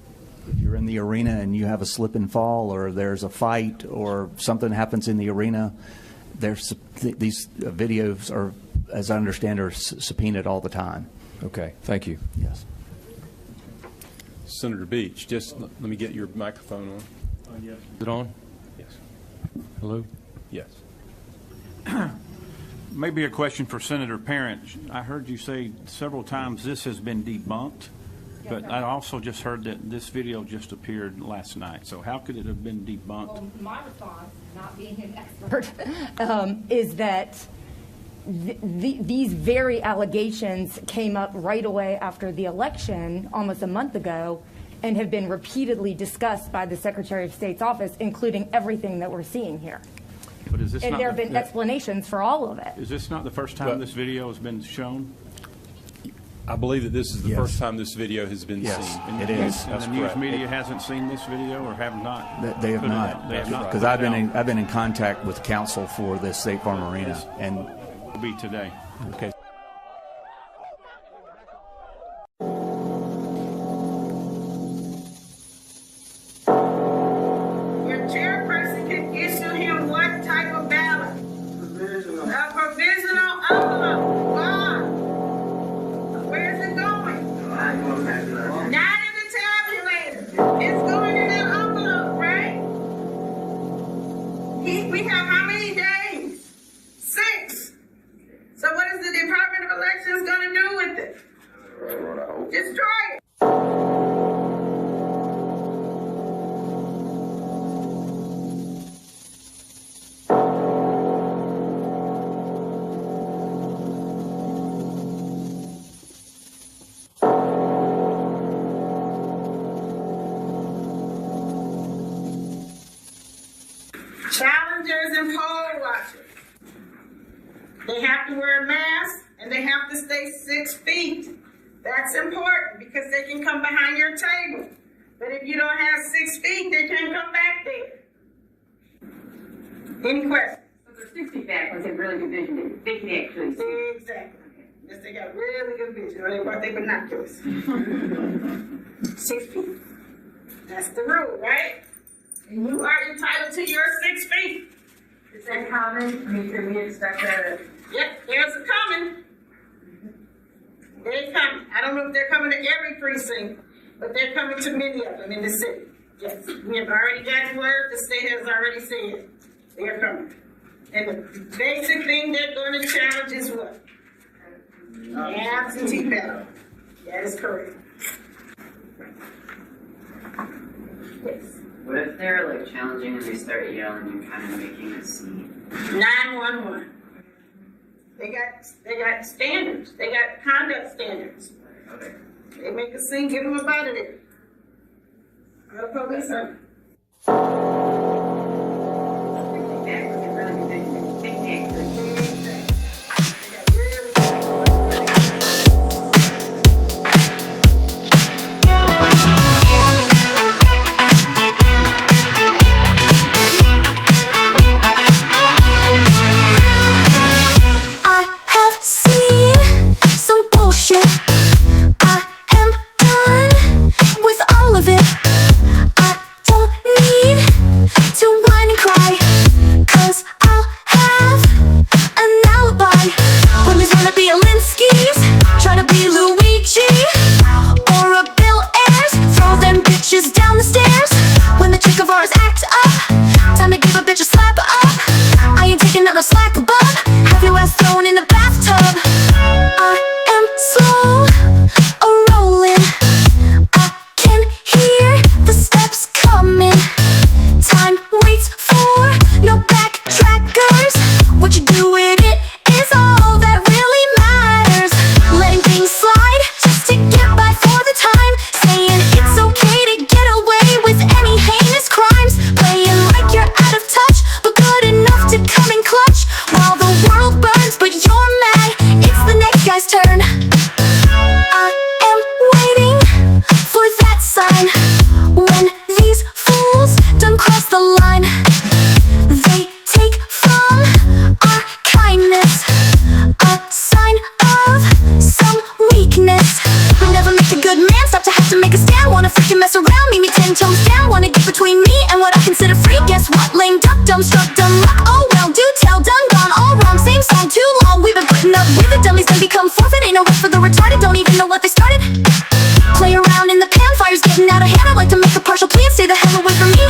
you're in the arena and you have a slip and fall or there's a fight or something happens in the arena, these videos are, as I understand, are subpoenaed all the time. Okay. Thank you. Yes. Senator Beach, just let me get your microphone on. Yes. Is it on? Yes. Hello? Yes. Maybe a question for Senator Parent. I heard you say several times this has been debunked, but I also just heard that this video just appeared last night. So how could it have been debunked? Well, my response, not being an expert, is that these very allegations came up right away after the election, almost a month ago, and have been repeatedly discussed by the Secretary of State's office, including everything that we're seeing here. But is this And not there have been explanations for all of it. Is this not the first time this video has been shown? I believe that this is the first time this video has been Yes, seen. it is. And the news media hasn't seen this video or have not? They have put it not. out? They have not. Because I've been in contact with counsel for the State Farm Arena, and will be today. Okay. Your chairperson can issue him what type of ballot? A provisional envelope. Why? Where's it going? Not in the tabulator. It's going in an envelope, right? We have how many days? 6. So what is the Department of Elections going to do with it? Destroy it. Challengers and poll watchers. They have to wear a mask and they have to stay 6 feet. That's important because they can come behind your table. But if you don't have 6 feet, they can't come back there. Any questions? So the 6 feet back was a really good vision. They can actually see. Exactly. Yes, they got really good vision. Or they brought their binoculars. 6 feet. That's the rule, right? And you are entitled to your 6 feet. Is that common? I mean, can we expect that? Yep, there's a coming. They're coming. I don't know if they're coming to every precinct, but they're coming to many of them in the city. Yes, we have already gotten word. The state has already said they're coming. And the basic thing they're going to challenge is what? Absentee ballot. That is correct. Yes. What if they're like challenging and they start yelling and kind of making a scene? 911. They got standards. They got conduct standards. Okay. They make a scene, give them a bite of it. Go to police. With all of it, I don't need dumb, struck dumb. Oh well, do tell, done, gone, all wrong. Same song, too long. We've been putting up with the dummies, then become forfeit. Ain't no rest for the retarded, don't even know what they started. Play around in the pan, fire's getting out of hand. I'd like to make a partial plan, stay the hell away from me.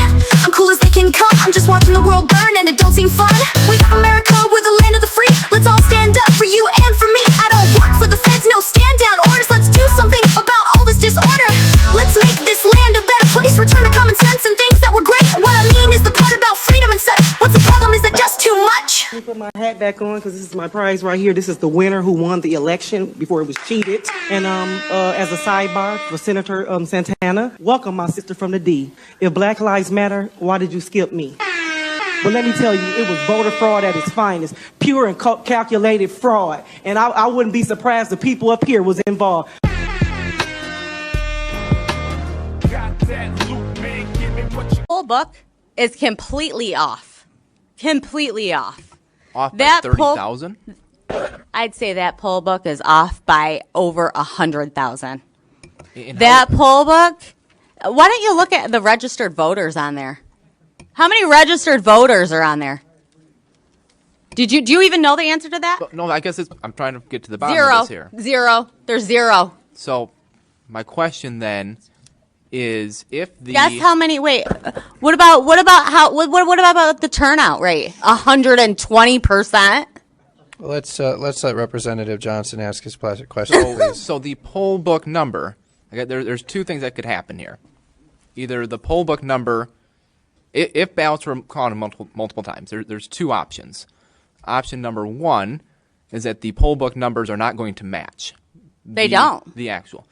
I'm cool as they can come, I'm just watching the world burn, and it don't seem fun. We got America, we're the land of the free. Let's all stand up for you and for me. I don't work for the feds, no stand down orders. Let's do something about all this disorder. Let's make this land a better place. Return to common sense and things that were great. What I mean is the part about freedom and such. What's the problem? Is it just too much? Let me put my hat back on because this is my prize right here. This is the winner who won the election before it was cheated. And as a sidebar for Senator Santana, welcome my sister from the D. If Black Lives Matter, why did you skip me? But let me tell you, it was voter fraud at its finest, pure and calculated fraud. And I wouldn't be surprised the people up here was involved. Poll book is completely off. Completely off. Off by That 30,000? I'd say that poll book is off by over 100,000. That poll book, why don't you look at the registered voters on there? How many registered voters are on there? Do you even know the answer to that? No, I guess I'm trying to get to the bottom Zero. of this here. Zero. There's zero. So, my question then is if the... Guess how many, wait, what about the turnout rate? 120%? Let's let Representative Johnson ask his question, please. So the poll book number, there's two things that could happen here. Either the poll book number, if ballots were counted multiple times, there's two options. Option number one is that the poll book numbers are not going to match. They don't. The actual.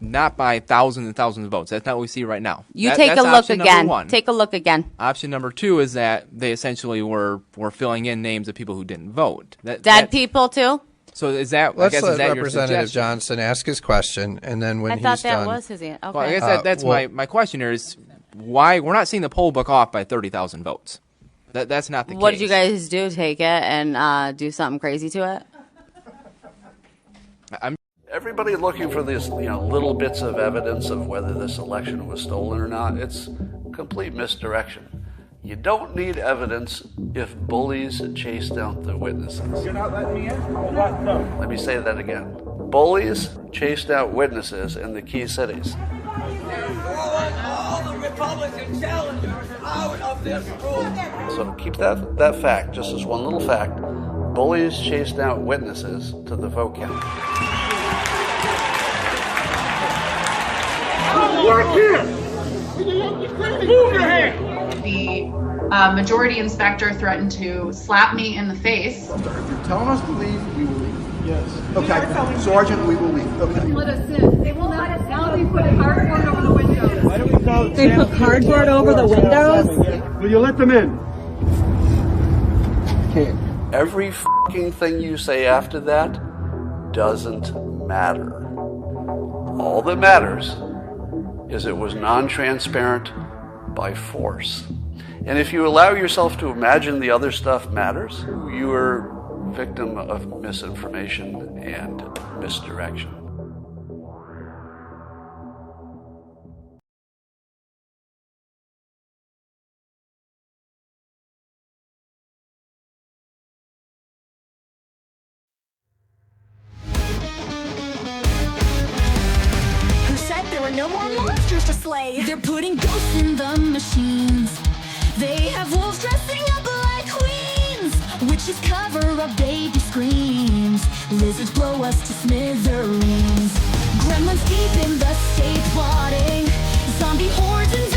Not by thousands and thousands of votes. That's not what we see right now. Take a look again. Take a look again. Option number two is that they essentially were filling in names of people who didn't vote. Dead people too? So is that? Let's I guess, let is that Representative your suggestion? Johnson ask his question, and then when I he's thought that done, was his answer. Okay. Well, I guess that's my question here is why we're not seeing the poll book off by 30,000 votes. That's not the case. What did you guys do? Take it and do something crazy to it? Everybody looking for these, little bits of evidence of whether this election was stolen or not. It's complete misdirection. You don't need evidence if bullies chase down the witnesses. You're not letting me in? What? No. Let me say that again. Bullies chased out witnesses in the key cities. All the Republican challengers out of this room. So keep that fact, just as one little fact. Bullies chased out witnesses to the vote count. Work here! Move your hand! The majority inspector threatened to slap me in the face. If you're telling us to leave, we will leave. Yes. Okay, Sergeant, we will leave. Okay. Let us in. They will not. Now they put cardboard over the windows. Why don't we call They put cardboard over the windows? Will you let them in? Every fucking thing you say after that doesn't matter. All that matters is it was non-transparent by force. And if you allow yourself to imagine the other stuff matters, you are a victim of misinformation and misdirection. Who said there were no more monsters to slay? They're putting ghosts in the machines. They have wolves dressing up like queens. Witches cover up baby screams. Lizards blow us to smithereens. Gremlins deep in the state plotting. Zombie hordes and